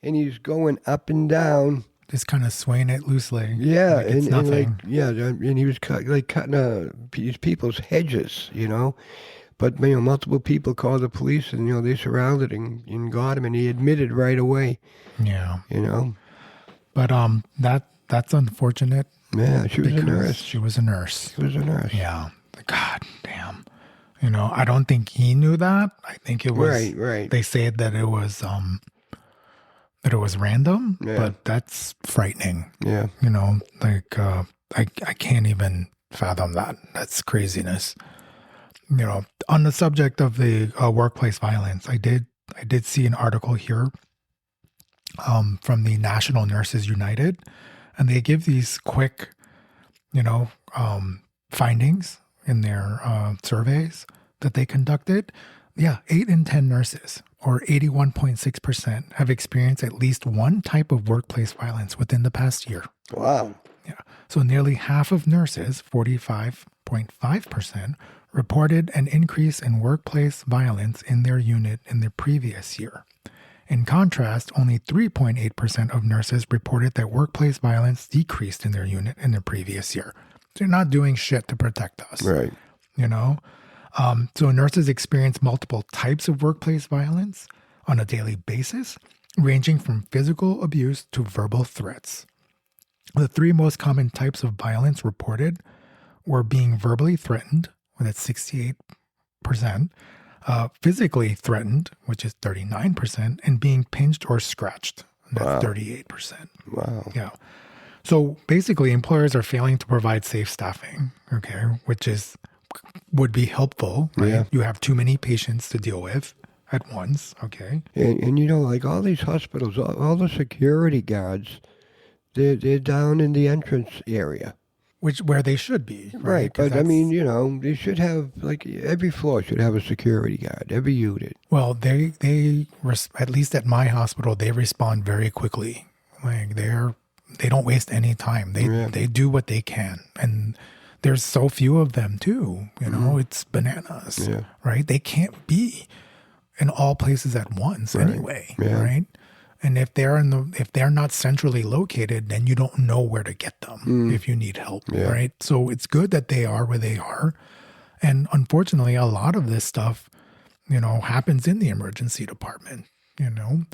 and he's going up and down. Just kind of swaying it loosely. Yeah, like it's nothing. And he was cutting these people's hedges, But multiple people called the police, and they surrounded and got him, and he admitted right away. Yeah. But that's unfortunate. Yeah, she was a nurse. She was a nurse. She was a nurse. Yeah. God damn. I don't think he knew that. I think it was right. They said that it was random, Yeah. but that's frightening. Yeah. I can't even fathom that. That's craziness. On the subject of the workplace violence, I did see an article here from the National Nurses United, and they give these quick, findings in their surveys that they conducted. Yeah, 8 in 10 nurses, or 81.6%, have experienced at least one type of workplace violence within the past year. Wow. Yeah. So nearly half of nurses, 45.5%, reported an increase in workplace violence in their unit in the previous year. In contrast, only 3.8% of nurses reported that workplace violence decreased in their unit in the previous year. They're not doing shit to protect us. Right. So nurses experience multiple types of workplace violence on a daily basis, ranging from physical abuse to verbal threats. The 3 most common types of violence reported were being verbally threatened, that's 68%, physically threatened, which is 39%, and being pinched or scratched, that's 38%. Wow. Yeah. So basically, employers are failing to provide safe staffing, okay, which would be helpful, right? Yeah. You have too many patients to deal with at once, okay? And like all these hospitals, all the security guards, they're down in the entrance area. Where they should be, right? Right, but I mean, they should have, like, every floor should have a security guard, every unit. Well, they at least at my hospital, they respond very quickly. Like, they're they don't waste any time. They do what they can. And there's so few of them too, you know, it's bananas, right? They can't be in all places at once anyway, right? And if they're not centrally located, then you don't know where to get them if you need help, right? So it's good that they are where they are. And unfortunately, a lot of this stuff, you know, happens in the emergency department, you know,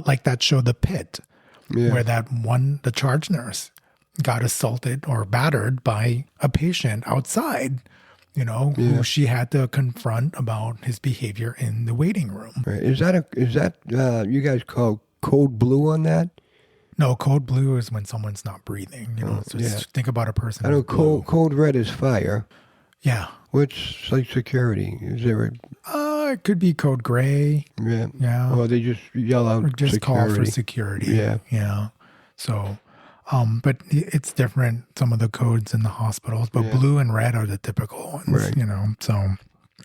like that show, The Pit, where the charge nurse got assaulted or battered by a patient outside, you know, who she had to confront about his behavior in the waiting room. Right. Is that you guys call code blue on that? No, code blue is when someone's not breathing. You know, so just think about a person. I know blue. code red is fire. Yeah. What's like security? Is there it could be code gray. Yeah. Yeah. Well, they just yell out or just security. call for security. Yeah. Yeah. So, but it's different, some of the codes in the hospitals, but blue and red are the typical ones, right. You know, so,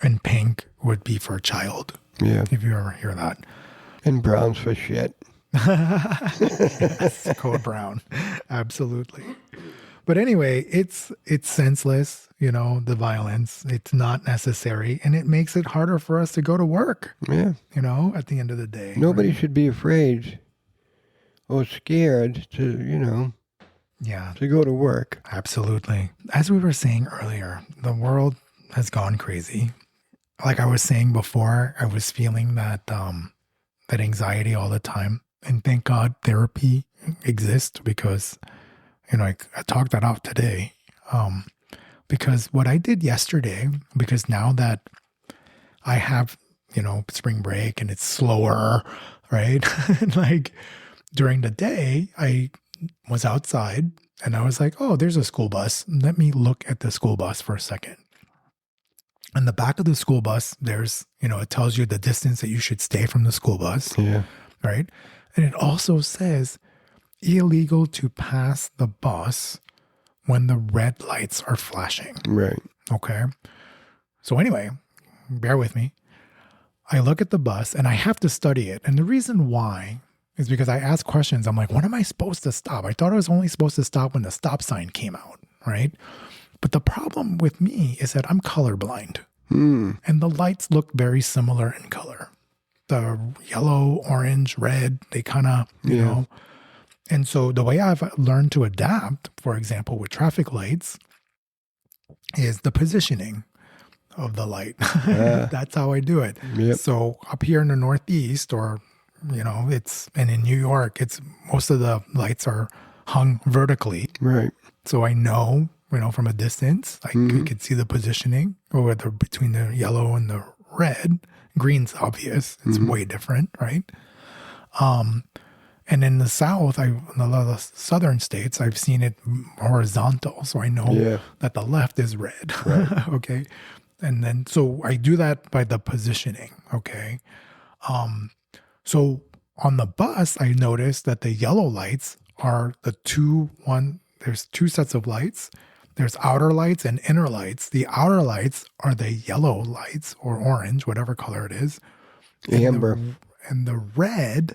and pink would be for a child. Yeah. If you ever hear that. And brown's for shit. Yes, code brown. Absolutely. But anyway, it's senseless, you know, the violence. It's not necessary. And it makes it harder for us to go to work. Yeah. You know, at the end of the day. Nobody should be afraid or scared to, you know, to go to work. Absolutely. As we were saying earlier, the world has gone crazy. Like I was saying before, I was feeling that that anxiety all the time. And thank God therapy exists because, you know, I talked that out today. Because what I did yesterday, because now that I have, you know, spring break and it's slower, right? Like during the day, I was outside and I was like, oh, there's a school bus. Let me look at the school bus for a second. In the back of the school bus, there's, you know, it tells you the distance that you should stay from the school bus. Yeah. Right. And it also says illegal to pass the bus when the red lights are flashing. Right. Okay. So anyway, bear with me. I look at the bus and I have to study it. And the reason why is because I ask questions. I'm like, when am I supposed to stop? I thought I was only supposed to stop when the stop sign came out. Right. But the problem with me is that I'm colorblind. And the lights look very similar in color. The yellow, orange, red, they kind of, you know. And so the way I've learned to adapt, for example, with traffic lights, is the positioning of the light. That's how I do it. Yep. So up here in the Northeast, or, you know, and in New York, most of the lights are hung vertically. Right. So I know, you know, from a distance, I could see the positioning, or whether between the yellow and the red. Green's obvious. It's way different, right? And in the South, in a lot of the southern states, I've seen it horizontal. So I know that the left is red. Right. Okay. And then, so I do that by the positioning. Okay. So on the bus, I noticed that the yellow lights are there's two sets of lights. There's outer lights and inner lights. The outer lights are the yellow lights or orange, whatever color it is. Amber. And the red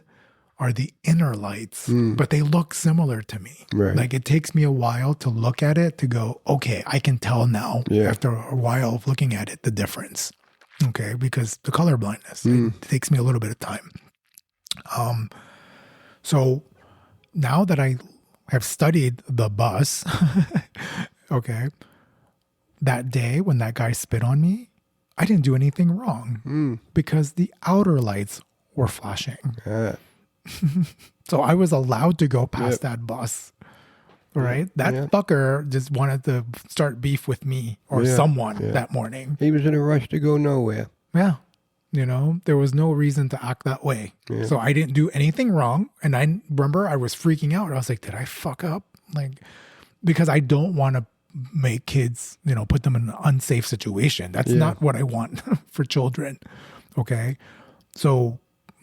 are the inner lights, but they look similar to me. Right. Like it takes me a while to look at it to go, okay, I can tell now after a while of looking at it, the difference. Okay. Because the color blindness, it takes me a little bit of time. So now that I have studied the bus, okay, that day when that guy spit on me, I didn't do anything wrong because the outer lights were flashing. So I was allowed to go past that bus, right? That fucker just wanted to start beef with me or someone that morning. He was in a rush to go nowhere. Yeah. You know, there was no reason to act that way. Yeah. So I didn't do anything wrong. And I remember I was freaking out. I was like, did I fuck up? Like, because I don't want to make kids, you know, put them in an unsafe situation. That's not what I want for children. Okay. So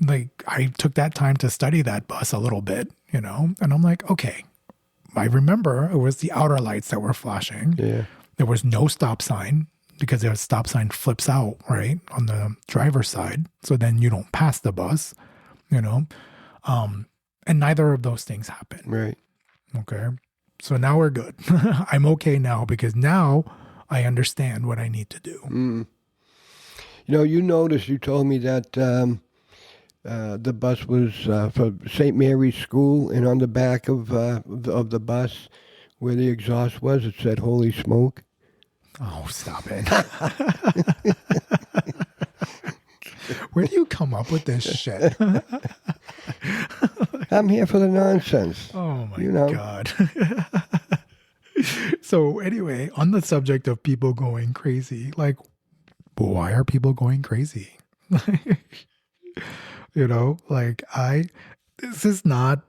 like I took that time to study that bus a little bit, you know, and I'm like, okay, I remember it was the outer lights that were flashing. Yeah. There was no stop sign because the stop sign flips out, right, on the driver's side. So then you don't pass the bus, you know, and neither of those things happen. Right. Okay. So now we're good. I'm okay now because now I understand what I need to do. You noticed, you told me that the bus was for St. Mary's School, and on the back of the bus where the exhaust was, it said "Holy Smoke." Oh, stop it. Where do you come up with this shit? I'm here for the nonsense. Oh my God. So anyway, on the subject of people going crazy, like, why are people going crazy? This is not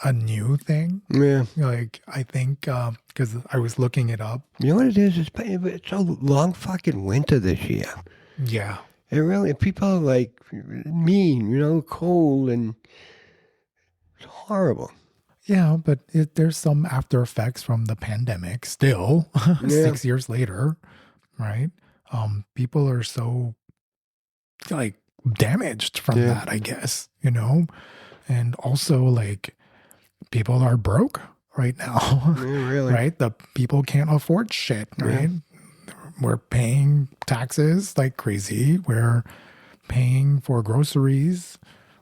a new thing. Yeah. Like, I think, because I was looking it up. You know what it is? It's a long fucking winter this year. Yeah. It really, people are like mean, cold, and it's horrible. Yeah, but there's some after effects from the pandemic still, 6 years later, right? People are so like damaged from that, I guess, and also like people are broke right now, Really? right? The people can't afford shit, right? We're paying taxes like crazy. We're paying for groceries,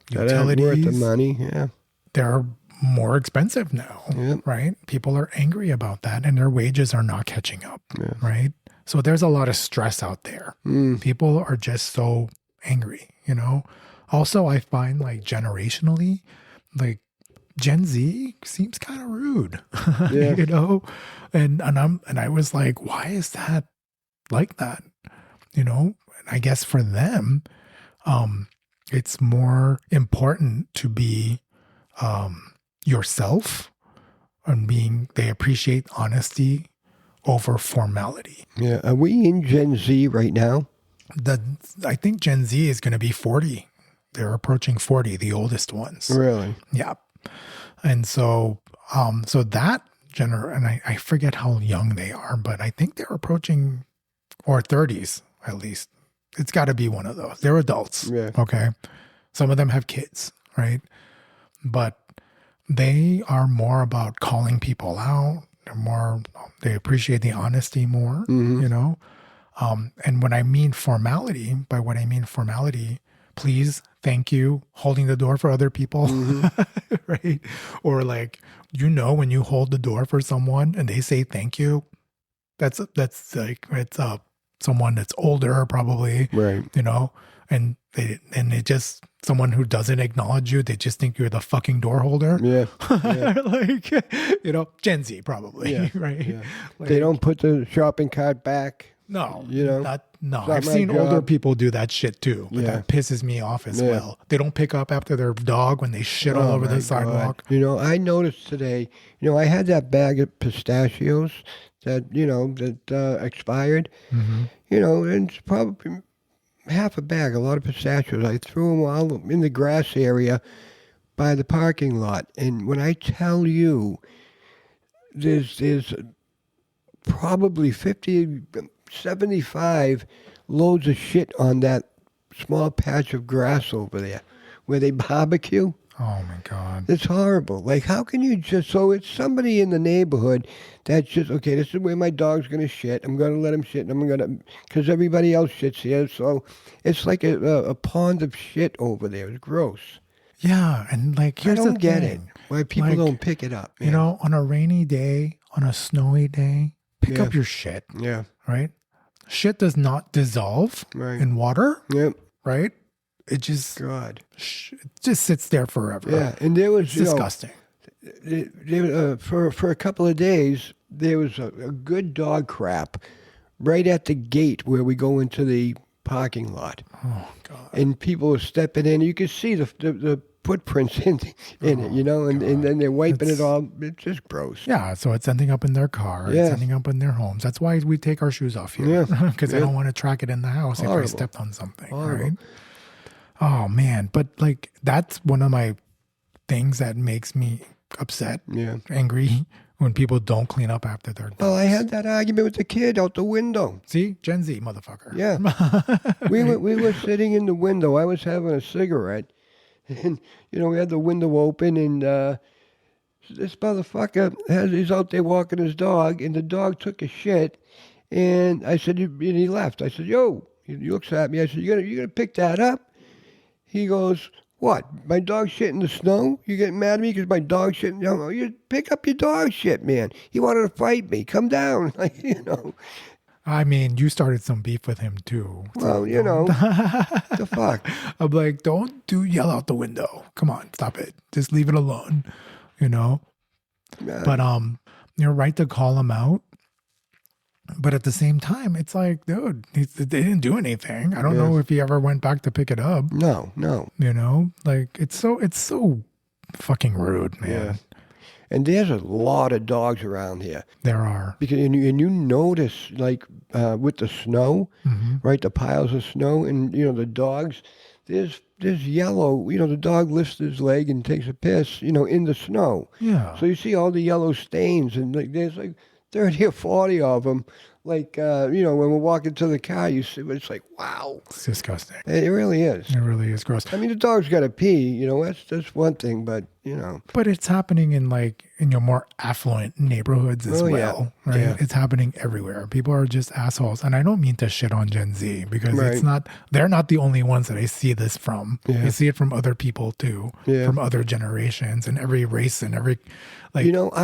utilities. Worth the money, yeah. They're more expensive now, right? People are angry about that, and their wages are not catching up, right? So there's a lot of stress out there. People are just so angry, Also, I find like generationally, like Gen Z seems kind of rude, and I was like, why is that like that? And I guess for them, it's more important to be yourself, and they appreciate honesty over formality. Yeah. Are we in Gen Z right now? I think Gen Z is going to be 40. They're approaching 40, the oldest ones. Really? Yeah. And so that and I forget how young they are, but I think they're approaching, or 30s at least. It's got to be one of those. They're adults. Yeah. Okay. Some of them have kids, right? But they are more about calling people out. They appreciate the honesty more, and when I mean formality, please, thank you, holding the door for other people, right? Or like, when you hold the door for someone and they say thank you, that's like, it's someone that's older probably, right? And they just, someone who doesn't acknowledge you, they just think you're the fucking door holder. Yeah. Like, Gen Z probably, right? Yeah. Like, they don't put the shopping cart back. No, not I've seen older people do that shit too, but Yeah. that pisses me off as well. They don't pick up after their dog when they shit all over the sidewalk. I noticed today, I had that bag of pistachios that, expired, and it's probably half a bag, a lot of pistachios. I threw them all in the grass area by the parking lot. And when I tell you, there's probably 50, 75 loads of shit on that small patch of grass over there where they barbecue. Oh my God. It's horrible. Like, how can you so it's somebody in the neighborhood that's just, okay, this is where my dog's going to shit. I'm going to let him shit, and because everybody else shits here. So it's like a pond of shit over there. It's gross. Yeah. And like, here's I don't the get thing. it. Why people don't pick it up. Man. On a rainy day, on a snowy day, pick up your shit. Yeah. Right? Shit does not dissolve in water. Yep. Right? It just, God. It just sits there forever. Yeah. And there was, it's disgusting. For a couple of days, there was a good dog crap right at the gate where we go into the parking lot. Oh, God. And people were stepping in. You could see the footprints in it, and then they're wiping it all. It's just gross. Yeah, so it's ending up in their car. It's ending up in their homes. That's why we take our shoes off here. Because I don't want to track it in the house if I stepped on something. Right? Oh, man. But like, that's one of my things that makes me upset, angry, when people don't clean up after their dogs. Well, I had that argument with the kid out the window. See? Gen Z, motherfucker. Yeah. we were sitting in the window. I was having a cigarette. And, we had the window open, and This motherfucker he's out there walking his dog, and the dog took a shit. And I said, and he left. I said, yo, he looks at me. I said, you gonna pick that up? He goes, what? My dog shit in the snow? You getting mad at me because my dog shit? You pick up your dog shit, man. He wanted to fight me. Come down, I mean, you started some beef with him too. Well, the fuck. I'm like, don't yell out the window. Come on, stop it. Just leave it alone. But you're right to call him out. But at the same time, it's like, dude, they didn't do anything. I don't know if he ever went back to pick it up. No. Like it's so fucking rude, man. Yeah. And there's a lot of dogs around here. There are. Because and you notice, like, with the snow, right, the piles of snow, and, the dogs, there's yellow, the dog lifts his leg and takes a piss, in the snow. Yeah. So you see all the yellow stains, and there's like 30 or 40 of them. Like, when we're walking to the car, you see, it's like, wow. It's disgusting. It really is. It really is gross. I mean, the dog's got to pee, that's one thing, but, But it's happening in your more affluent neighborhoods as well, right? Yeah. It's happening everywhere. People are just assholes. And I don't mean to shit on Gen Z because Right. they're not the only ones that I see this from. Yeah. I see it from other people too, from other generations and every race and every, I don't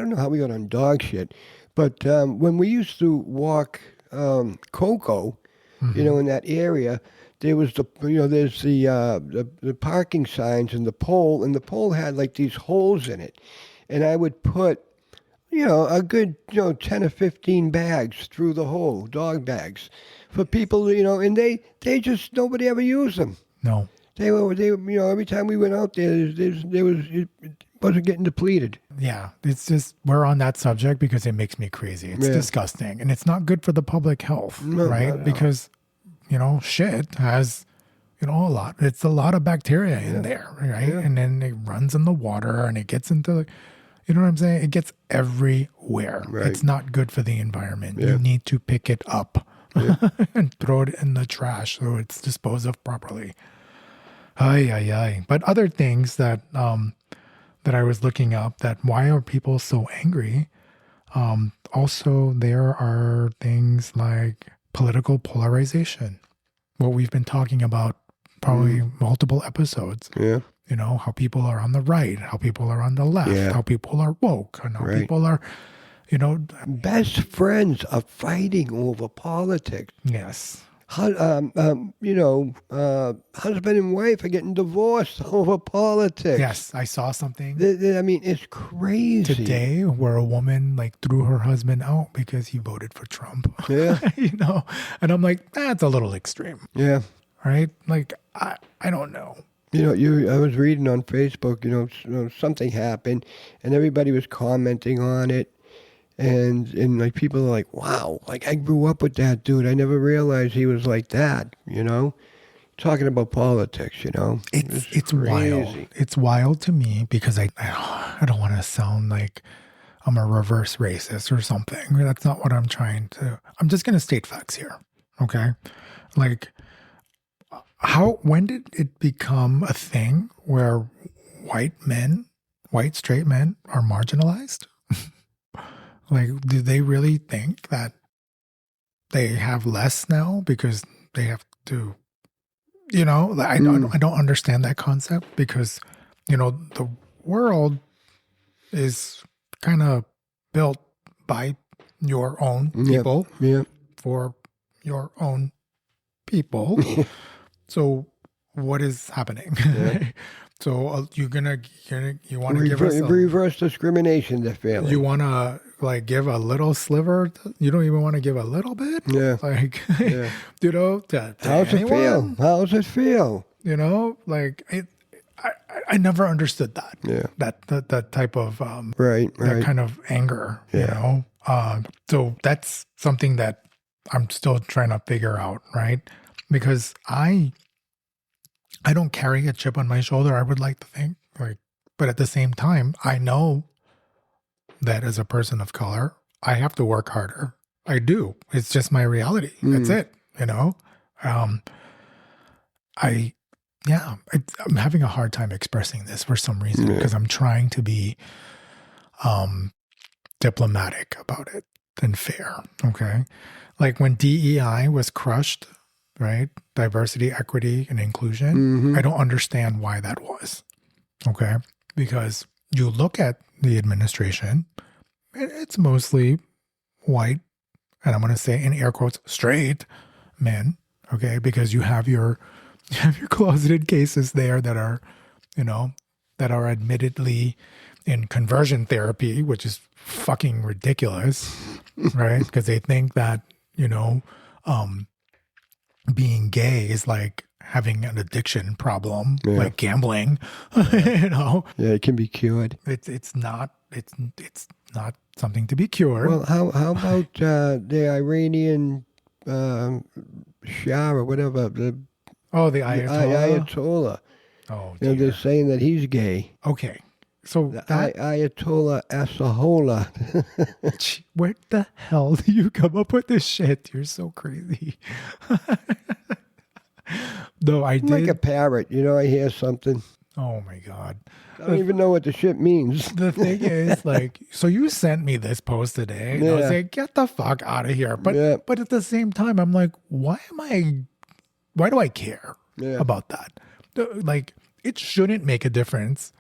know how we got on dog shit, but when we used to walk Coco, in that area, there was there's the parking signs and the pole had like these holes in it, and I would put a good 10 or 15 bags through the hole, dog bags, for people, and they just nobody ever used them. no. They were every time we went out there, it wasn't getting depleted. Yeah, it's just, we're on that subject because it makes me crazy. It's disgusting. And it's not good for the public health, right? Because, shit has, it's a lot of bacteria in there, right? Yeah. And then it runs in the water and it gets into, you know what I'm saying? It gets everywhere. Right. It's not good for the environment. Yeah. You need to pick it up and throw it in the trash so it's disposed of properly. Ay. But other things that I was looking up, that why are people so angry? Also, there are things like political polarization, what we've been talking about probably multiple episodes. Yeah. How people are on the right, how people are on the left, how people are woke, and how people are, Best friends are fighting over politics. yes. Husband and wife are getting divorced over politics. Yes, I saw something I mean, it's crazy. today where a woman threw her husband out because he voted for Trump. Yeah. And I'm like, that's a little extreme, Yeah. right? I don't know. I was reading on Facebook, something happened, and everybody was commenting on it. And like people are like, wow, like I grew up with that dude. I never realized he was like that, Talking about politics, It's crazy. wild. It's wild to me because I don't want to sound like I'm a reverse racist or something. That's not what I'm trying to. I'm just going to state facts here. Okay. When did it become a thing where white straight men are marginalized? Do they really think that they have less now because they have to, I don't understand that concept because, the world is kind of built by your own people for your own people. So what is happening? So you want to give us reverse discrimination to family. You want to give a little sliver? You don't even want to give a little bit? Yeah. To How's it feel? How's it feel? I never understood that. Yeah. That type of Right. that kind of anger. So that's something that I'm still trying to figure out, right? Because I don't carry a chip on my shoulder, I would like to think. But at the same time, I know that as a person of color, I have to work harder. I do. It's just my reality. That's it. I'm having a hard time expressing this for some reason because I'm trying to be diplomatic about it and fair. Okay. Like when DEI was crushed, right? Diversity, equity, and inclusion. I don't understand why that was. Okay. Because you look at the administration, it's mostly white, and I'm going to say in air quotes, straight men. Okay. Because you have your closeted cases there that are, that are admittedly in conversion therapy, which is fucking ridiculous, right? Because they think that, being gay is like having an addiction problem, like gambling, Yeah, it can be cured. It's not something to be cured. Well, how about the Iranian Shah or whatever? The Ayatollah. Ayatollah. Oh, They're dear. saying that he's gay. Okay. So The that, Ayatollah Asahola. where the hell do you come up with this shit? You're so crazy. Though I I'm did. like a parrot. I hear something. Oh my God. I don't even know what the shit means. The thing is, like, so you sent me this post today. And I was Yeah. like, get the fuck out of here. But Yeah. but at the same time, I'm like, why do I care about that? Like, it shouldn't make a difference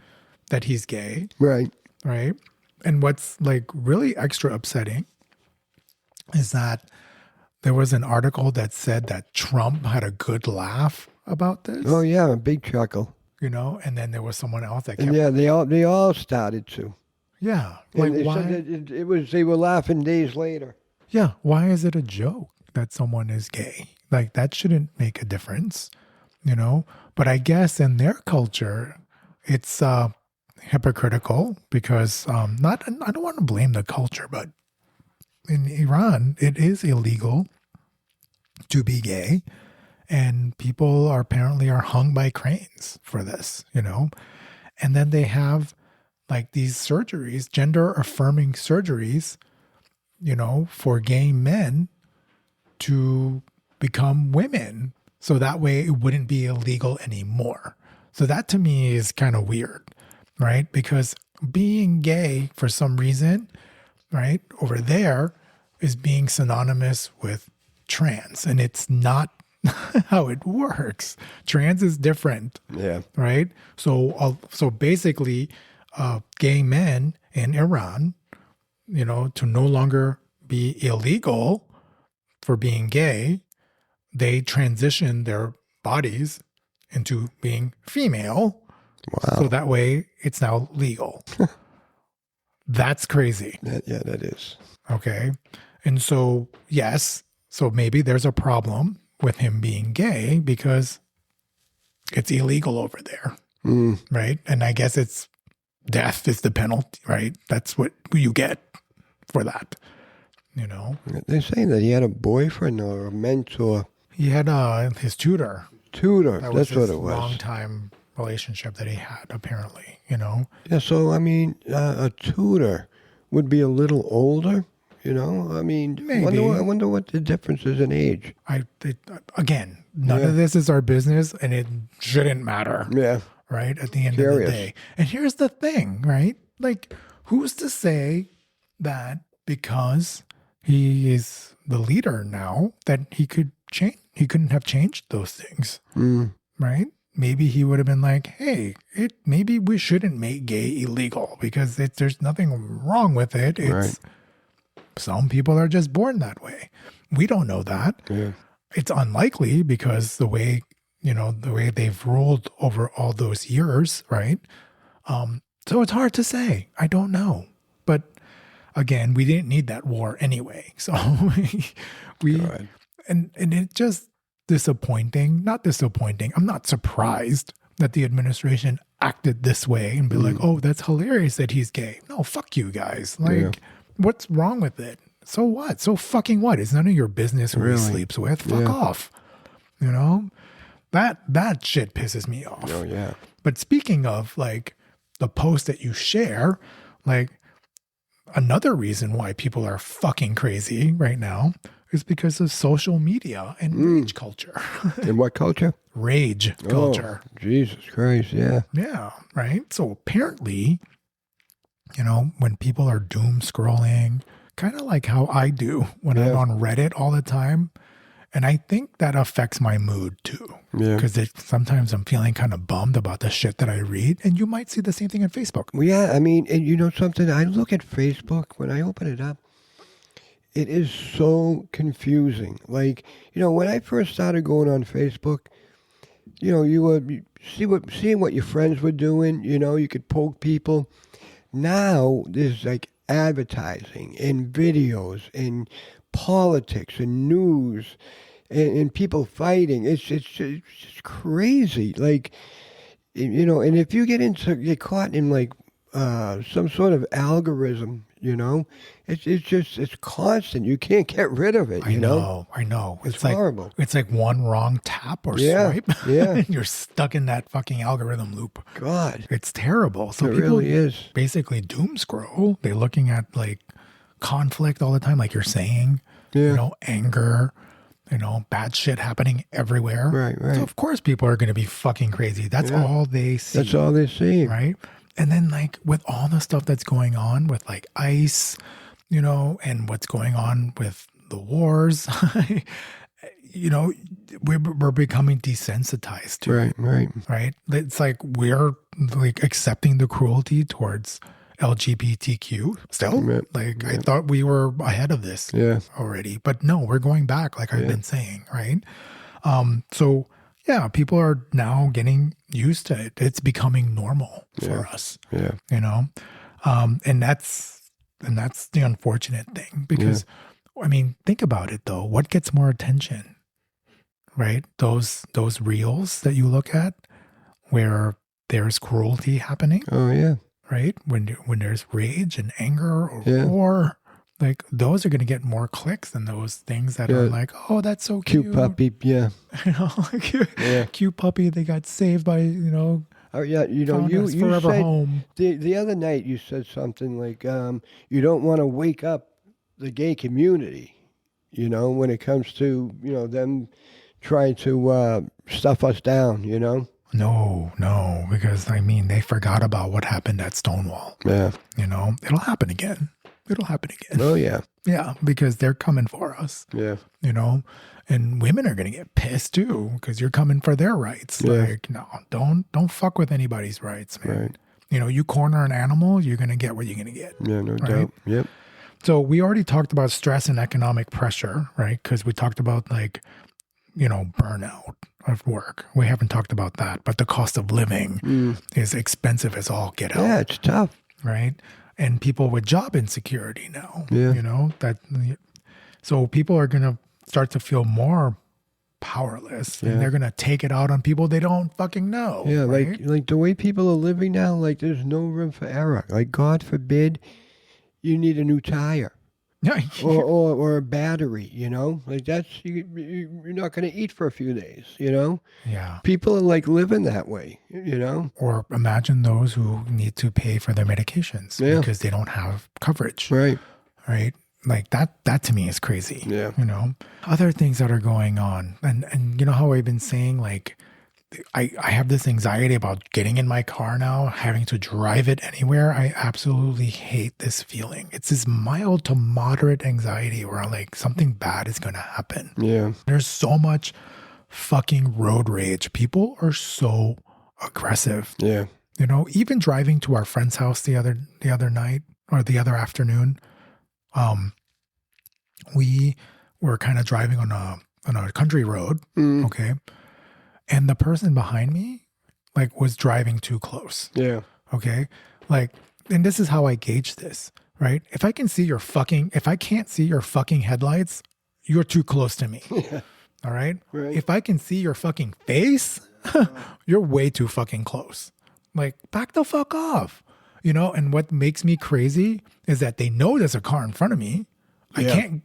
that he's gay, Right. right? And what's like really extra upsetting is that there was an article that said that Trump had a good laugh about this, Oh yeah, a big chuckle. and then there was someone else that And kept, yeah, they all started to. like, And they why? said it was they were laughing days later. Yeah, why is it a joke that someone is gay? Like, that shouldn't make a difference, But I guess in their culture, it's hypocritical because I don't want to blame the culture, but in Iran, it is illegal to be gay, and people apparently are hung by cranes for this, And then they have like these surgeries, gender affirming surgeries, for gay men to become women. So that way it wouldn't be illegal anymore. So that to me is kind of weird, right? Because being gay for some reason, right, over there is being synonymous with trans. And it's not how it works. Trans is different. Yeah. Right. So basically, gay men in Iran, to no longer be illegal for being gay, they transition their bodies into being female. Wow. So that way it's now legal. That's crazy. That is. Okay. And so, yes, so maybe there's a problem with him being gay because it's illegal over there. Right. And I guess it's death is the penalty, right? That's what you get for that, They're saying that he had a boyfriend or a mentor. He had his tutor. Tutor. That was That's what his it was. long-time relationship that he had, apparently, Yeah, so I mean, a tutor would be a little older, I mean, Maybe. I wonder what the difference is in age. Again, none of this is our business, and it shouldn't matter, Yeah. right? At the end of Curious. the day. And here's the thing, right? Like, who's to say that because he is the leader now that he could change? He couldn't have changed those things, right? Maybe he would have been like, hey, maybe we shouldn't make gay illegal because there's nothing wrong with it. It's Right. Some people are just born that way. We don't know that. Yeah. It's unlikely because the way they've ruled over all those years, right? So it's hard to say. I don't know. But again, we didn't need that war anyway. So Right. and it's just disappointing. Not disappointing. I'm not surprised that the administration acted this way and be like, oh, that's hilarious that he's gay. No, fuck you guys. Like, what's wrong with it? So what? So fucking what? It's none of your business who he Really? sleeps with. Fuck off. That shit pisses me off. Oh, yeah. But speaking of like the post that you share, like another reason why people are fucking crazy right now is because of social media and rage culture. In what culture? Rage culture. Oh, Jesus Christ, yeah. Yeah, right? So apparently, when people are doom scrolling, kind of like how I do when I'm on Reddit all the time. And I think that affects my mood too. Yeah. Because sometimes I'm feeling kind of bummed about the shit that I read. And you might see the same thing on Facebook. Well, yeah, I mean, and you know something? I look at Facebook, when I open it up, it is so confusing. Like, when I first started going on Facebook, you were seeing what your friends were doing, you could poke people. Now there's like advertising and videos and politics and news and people fighting. It's just crazy. Like, and if you get caught in like some sort of algorithm, it's constant. You can't get rid of it. I know. It's like horrible. It's like one wrong tap or Yeah, swipe. yeah. You're stuck in that fucking algorithm loop. God, It's terrible. So it people really is. basically doom scroll. They're looking at like conflict all the time, like you're saying. Yeah. Anger. Bad shit happening everywhere. Right. So of course people are going to be fucking crazy. That's all they see. That's all they see. Right. And then like with all the stuff that's going on with like ICE, and what's going on with the wars, we're becoming desensitized to it. Right. It's like we're like accepting the cruelty towards LGBTQ still. Right. I thought we were ahead of this already, but no, we're going back like I've been saying. Right. So yeah, people are now getting used to it. It's becoming normal for us. Yeah. And that's the unfortunate thing because, I mean, think about it though. What gets more attention, right? Those reels that you look at where there's cruelty happening. Oh yeah. Right? When there's rage and anger or war, like those are going to get more clicks than those things that are like, oh, that's so cute. Puppy, yeah. Cute puppy. They got saved by, Oh yeah, you forever said home. the other night you said something like you don't want to wake up the gay community, when it comes to them trying to stuff us down, No, because I mean they forgot about what happened at Stonewall. Yeah. It'll happen again. Oh yeah. Yeah, because they're coming for us. Yeah. And women are going to get pissed too because you're coming for their rights. Yeah. Like, no, don't fuck with anybody's rights, man. Right. You corner an animal, you're going to get what you're going to get. Yeah, no doubt. Yep. So we already talked about stress and economic pressure, right? Because we talked about like, burnout of work. We haven't talked about that, but the cost of living is expensive as all get out. Yeah, it's tough. Right. And people with job insecurity now, Yeah. So people are going to start to feel more powerless and they're going to take it out on people they don't fucking know. Yeah, right? like the way people are living now, like there's no room for error. Like God forbid you need a new tire. Yeah. or a battery, like that's you're not going to eat for a few days, Yeah. People are like living that way, Or imagine those who need to pay for their medications because they don't have coverage. Right. Right. Like that to me is crazy. Yeah. Other things that are going on. And how I've been saying, like, I have this anxiety about getting in my car now, having to drive it anywhere. I absolutely hate this feeling. It's this mild to moderate anxiety where like something bad is going to happen. Yeah. There's so much fucking road rage. People are so aggressive. Yeah. Even driving to our friend's house the other night or the other afternoon, we were kind of driving on a country road. Okay. And the person behind me, like, was driving too close. Yeah. Okay. Like, and this is how I gauge this, right? If I can't see your fucking headlights, you're too close to me. Yeah. All right. Right. If I can see your fucking face, you're way too fucking close. Like, back the fuck off. And what makes me crazy is that they know there's a car in front of me. I can't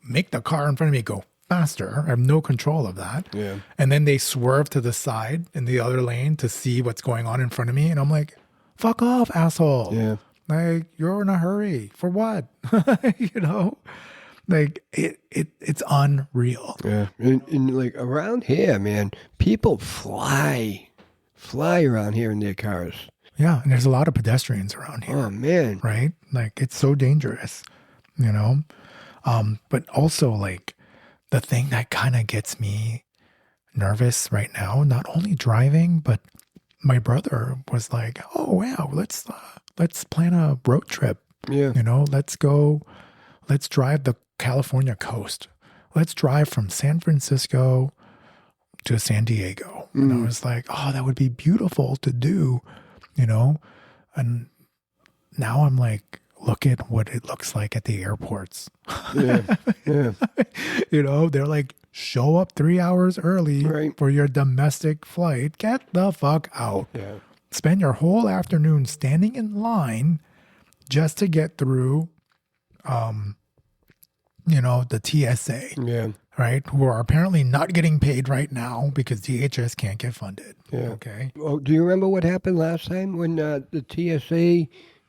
make the car in front of me go faster. I have no control of that. Yeah. And then they swerve to the side in the other lane to see what's going on in front of me. And I'm like, fuck off, asshole. Yeah. Like, you're in a hurry. For what? Like it's unreal. Yeah. And like around here, man, people fly around here in their cars. Yeah, and there's a lot of pedestrians around here. Oh man. Right? Like it's so dangerous, you know? But also like the thing that kind of gets me nervous right now, not only driving, but my brother was like, "Oh wow, let's plan a road trip. Yeah. You know, let's drive the California coast. Let's drive from San Francisco to San Diego." And I was like, "Oh, that would be beautiful to do," you know? And now I'm like, look at what it looks like at the airports. Yeah. Yeah. You know, they're like, show up 3 hours early Right. for your domestic flight. Get the fuck out. Yeah. Spend your whole afternoon standing in line just to get through, you know, the TSA, Yeah. right? Who are apparently not getting paid right now because DHS can't get funded. Yeah. Okay. Oh, do you remember what happened last time when the TSA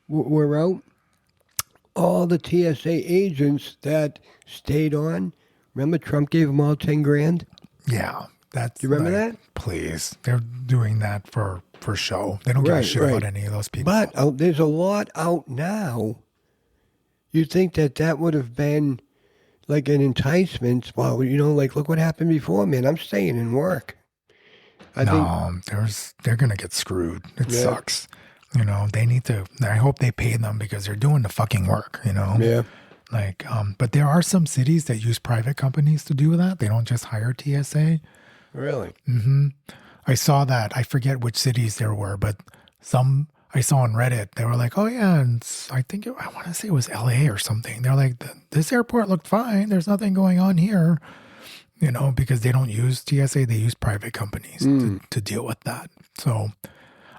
were out? All the TSA agents that stayed on, remember Trump gave them all 10 grand? Yeah. That's, Do you remember like, that? Please. They're doing that for show. They don't give a Right, shit right. about any of those people. But there's a lot out now. You'd think that would have been like an enticement. Well, you know, like, look what happened before, man. I'm staying in work. I think, they're going to get screwed. It Yeah. sucks. You know, they need to, I hope they pay them because they're doing the fucking work, you know? yeah. Like, but there are some cities that use private companies to do that. They don't just hire TSA. Really? I saw that. I forget which cities there were, but some I saw on Reddit. They were like, oh yeah. And I want to say it was LA or something. They're like, this airport looked fine. There's nothing going on here, you know, because they don't use TSA. They use private companies to deal with that. So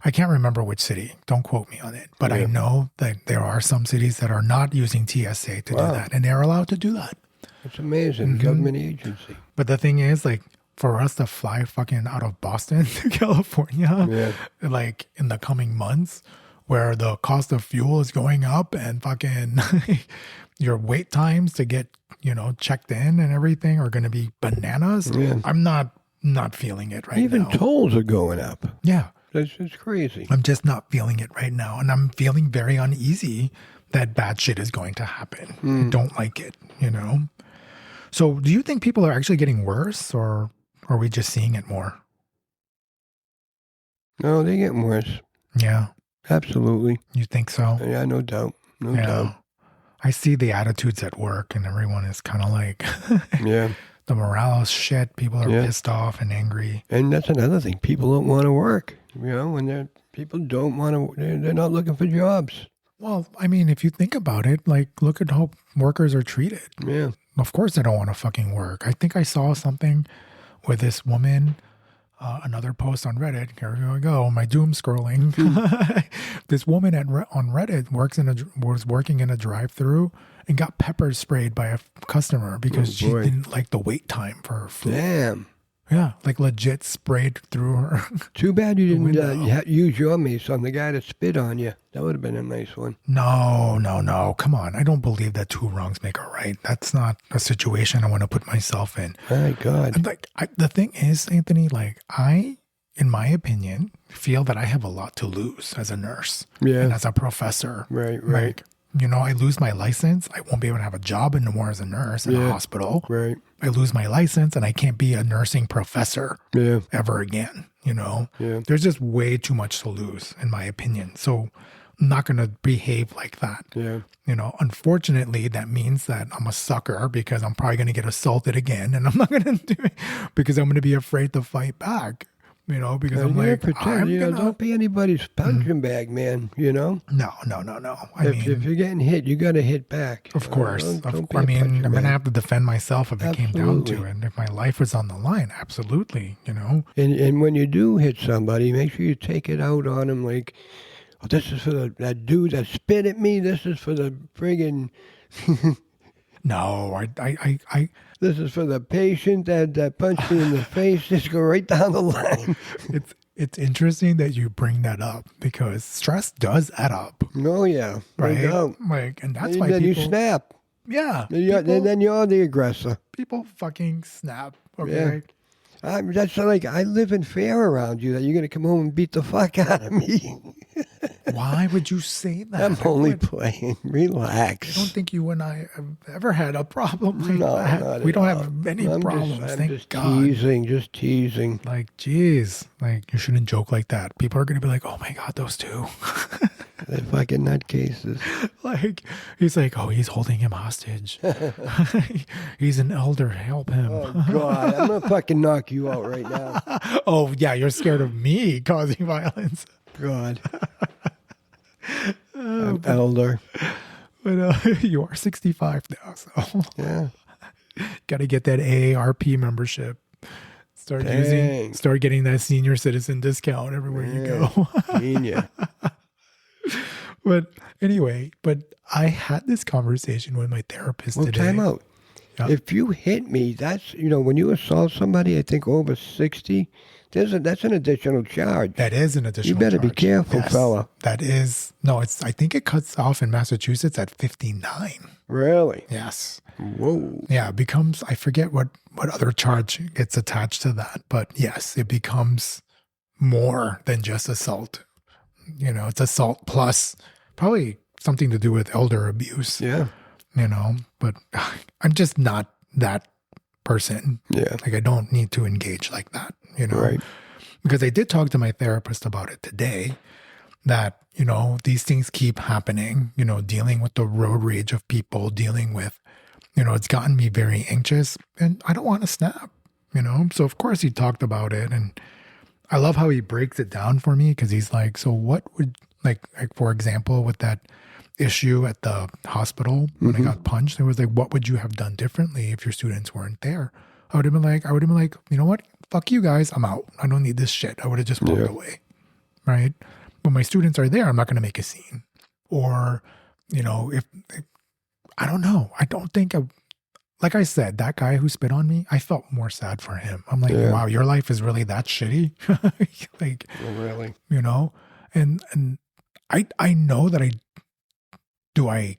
I can't remember which city. Don't quote me on it. But I know that there are some cities that are not using TSA to do that. And they're allowed to do that. It's amazing. Government agency. But the thing is, like, for us to fly fucking out of Boston to California, like in the coming months, where the cost of fuel is going up and fucking your wait times to get, you know, checked in and everything are going to be bananas. Yeah. I'm not feeling it right Even now. tolls are going up. Yeah. It's crazy. I'm just not feeling it right now. And I'm feeling very uneasy that bad shit is going to happen. I don't like it, you know? So do you think people are actually getting worse, or are we just seeing it more? No, they're getting worse. Yeah. Absolutely. You think so? Yeah, no doubt. No doubt. I see the attitudes at work and everyone is kind of like, Yeah. the morale is shit. People are Yeah. pissed off and angry. And that's another thing. People don't want to work. You know, when people don't want to, they're not looking for jobs. Well, I mean, if you think about it, like, look at how workers are treated. Yeah. Of course they don't want to fucking work. I think I saw something with this woman, another post on Reddit. Here we go, my doom scrolling. This woman on Reddit was working in a drive-through and got pepper sprayed by a customer because she didn't like the wait time for her food. Damn. Yeah, like legit sprayed through her. Too bad you didn't window. use your mace on the guy that spit on you. That would have been a nice one. No. Come on. I don't believe that two wrongs make a right. That's not a situation I want to put myself in. My God. And like, the thing is, Anthony, like, in my opinion, feel that I have a lot to lose as a nurse. Yeah. And as a professor. Right. Like, you know, I lose my license. I won't be able to have a job anymore as a nurse in a hospital. Right. I lose my license and I can't be a nursing professor ever again. You know, there's just way too much to lose, in my opinion. So I'm not going to behave like that. Yeah. You know, unfortunately, that means that I'm a sucker because I'm probably going to get assaulted again. And I'm not going to do it because I'm going to be afraid to fight back. You know, because I'm like, don't be anybody's punching bag, man. You know. No. If you're getting hit, you got to hit back. Of course. Don't be I a mean, punching I'm going to bag. have to defend myself if it came down to Absolutely. it. And if my life was on the line, absolutely, you know. And when you do hit somebody, make sure you take it out on them. Like, oh, this is for that dude that spit at me. This is for the friggin'. No, I This is for the patient that punched me in the face. Just go right down the line. it's interesting that you bring that up because stress does add up, Oh yeah, right? no doubt. Like, and that's And why then people. you snap. Yeah. Then you're the aggressor. People fucking snap. Okay. That's like, I live in fear around you that you're going to come home and beat the fuck out of me. Why would you say that? I'm only playing. Relax. I don't think you and I have ever had a problem like No, that. not We at don't all. have many I'm problems. Thank just God. just teasing. Like, geez, like you shouldn't joke like that. People are gonna be like, "Oh my God, those two." They're fucking nutcases. Like he's like, "Oh, he's holding him hostage. He's an elder. Help him." Oh, God. I'm going to fucking knock you out right now. Oh yeah, you're scared of me causing violence. God. I'm elder. But you are 65 now, so Yeah. got to get that AARP membership. Start getting that senior citizen discount everywhere you go. Genius. But anyway, I had this conversation with my therapist today. Time out. Yeah. If you hit me, that's, when you assault somebody, I think over 60, that's an additional charge. That is an additional You better be charge. careful, Yes, fella. That is, no, I think it cuts off in Massachusetts at 59. Really? Yes. Whoa. Yeah, it becomes, I forget what other charge gets attached to that, but yes, it becomes more than just assault. It's assault plus probably something to do with elder abuse. Yeah. But I'm just not that person. Yeah. Like I don't need to engage like that, Right. Because I did talk to my therapist about it today that, these things keep happening, dealing with the road rage of people, dealing with, it's gotten me very anxious and I don't want to snap, So of course he talked about it and I love how he breaks it down for me because he's like, so what would like for example, with that issue at the hospital when I got punched, it was like, what would you have done differently if your students weren't there? I would have been like, you know what? Fuck you guys. I'm out. I don't need this shit. I would have just walked away. Right. When my students are there, I'm not going to make a scene. Or, if I don't know. I don't think like I said, that guy who spit on me, I felt more sad for him. I'm like, wow, your life is really that shitty. Like, Really? And I know that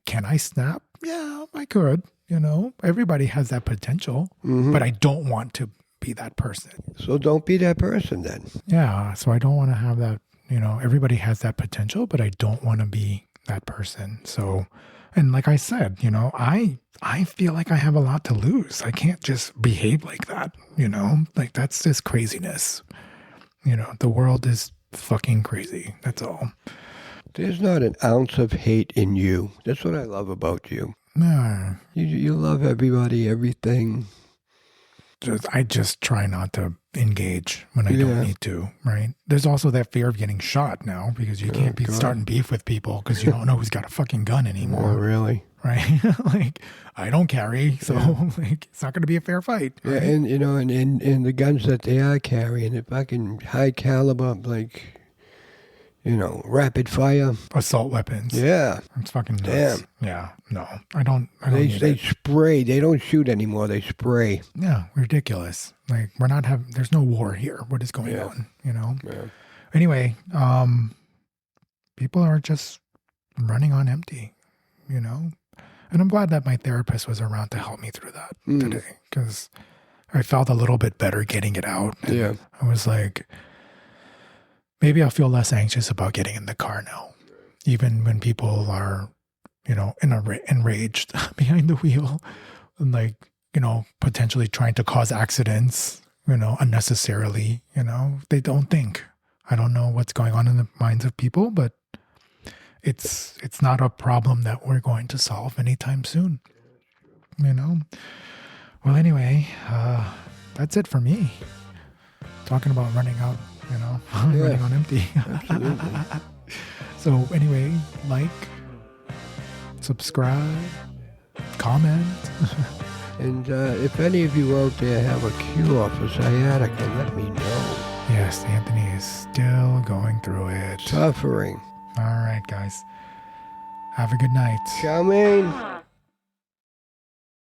can I snap? Yeah, I could, everybody has that potential, but I don't want to be that person. So don't be that person then. Yeah. So I don't want to have that, everybody has that potential, but I don't want to be that person. So, and like I said, I feel like I have a lot to lose. I can't just behave like that, like that's just craziness. The world is fucking crazy. That's all. There's not an ounce of hate in you. That's what I love about you. No, You love everybody, everything. I just try not to engage when I don't need to, right? There's also that fear of getting shot now because you can't be starting beef with people because you don't know who's got a fucking gun anymore. Oh, really? Right? Like, I don't carry, so like it's not going to be a fair fight. Right? Yeah, and the guns that they are carrying, the fucking high caliber, like, rapid fire. Assault weapons. Yeah. It's fucking nuts. Damn. Yeah. No, I don't They need it. spray. They don't shoot anymore. They spray. Yeah, ridiculous. Like there's no war here. What is going on? Yeah. Anyway, people are just running on empty, and I'm glad that my therapist was around to help me through that today because I felt a little bit better getting it out. Yeah. I was like, maybe I'll feel less anxious about getting in the car now, even when people are, enraged behind the wheel and like, potentially trying to cause accidents, unnecessarily, they don't think. I don't know what's going on in the minds of people, but it's not a problem that we're going to solve anytime soon, Well, anyway, that's it for me. Talking about running out, running on empty. So anyway, like, subscribe, comment. And if any of you out there have a cure for sciatica, let me know. Yes, Anthony is still going through it. Suffering. All right, guys. Have a good night. Coming.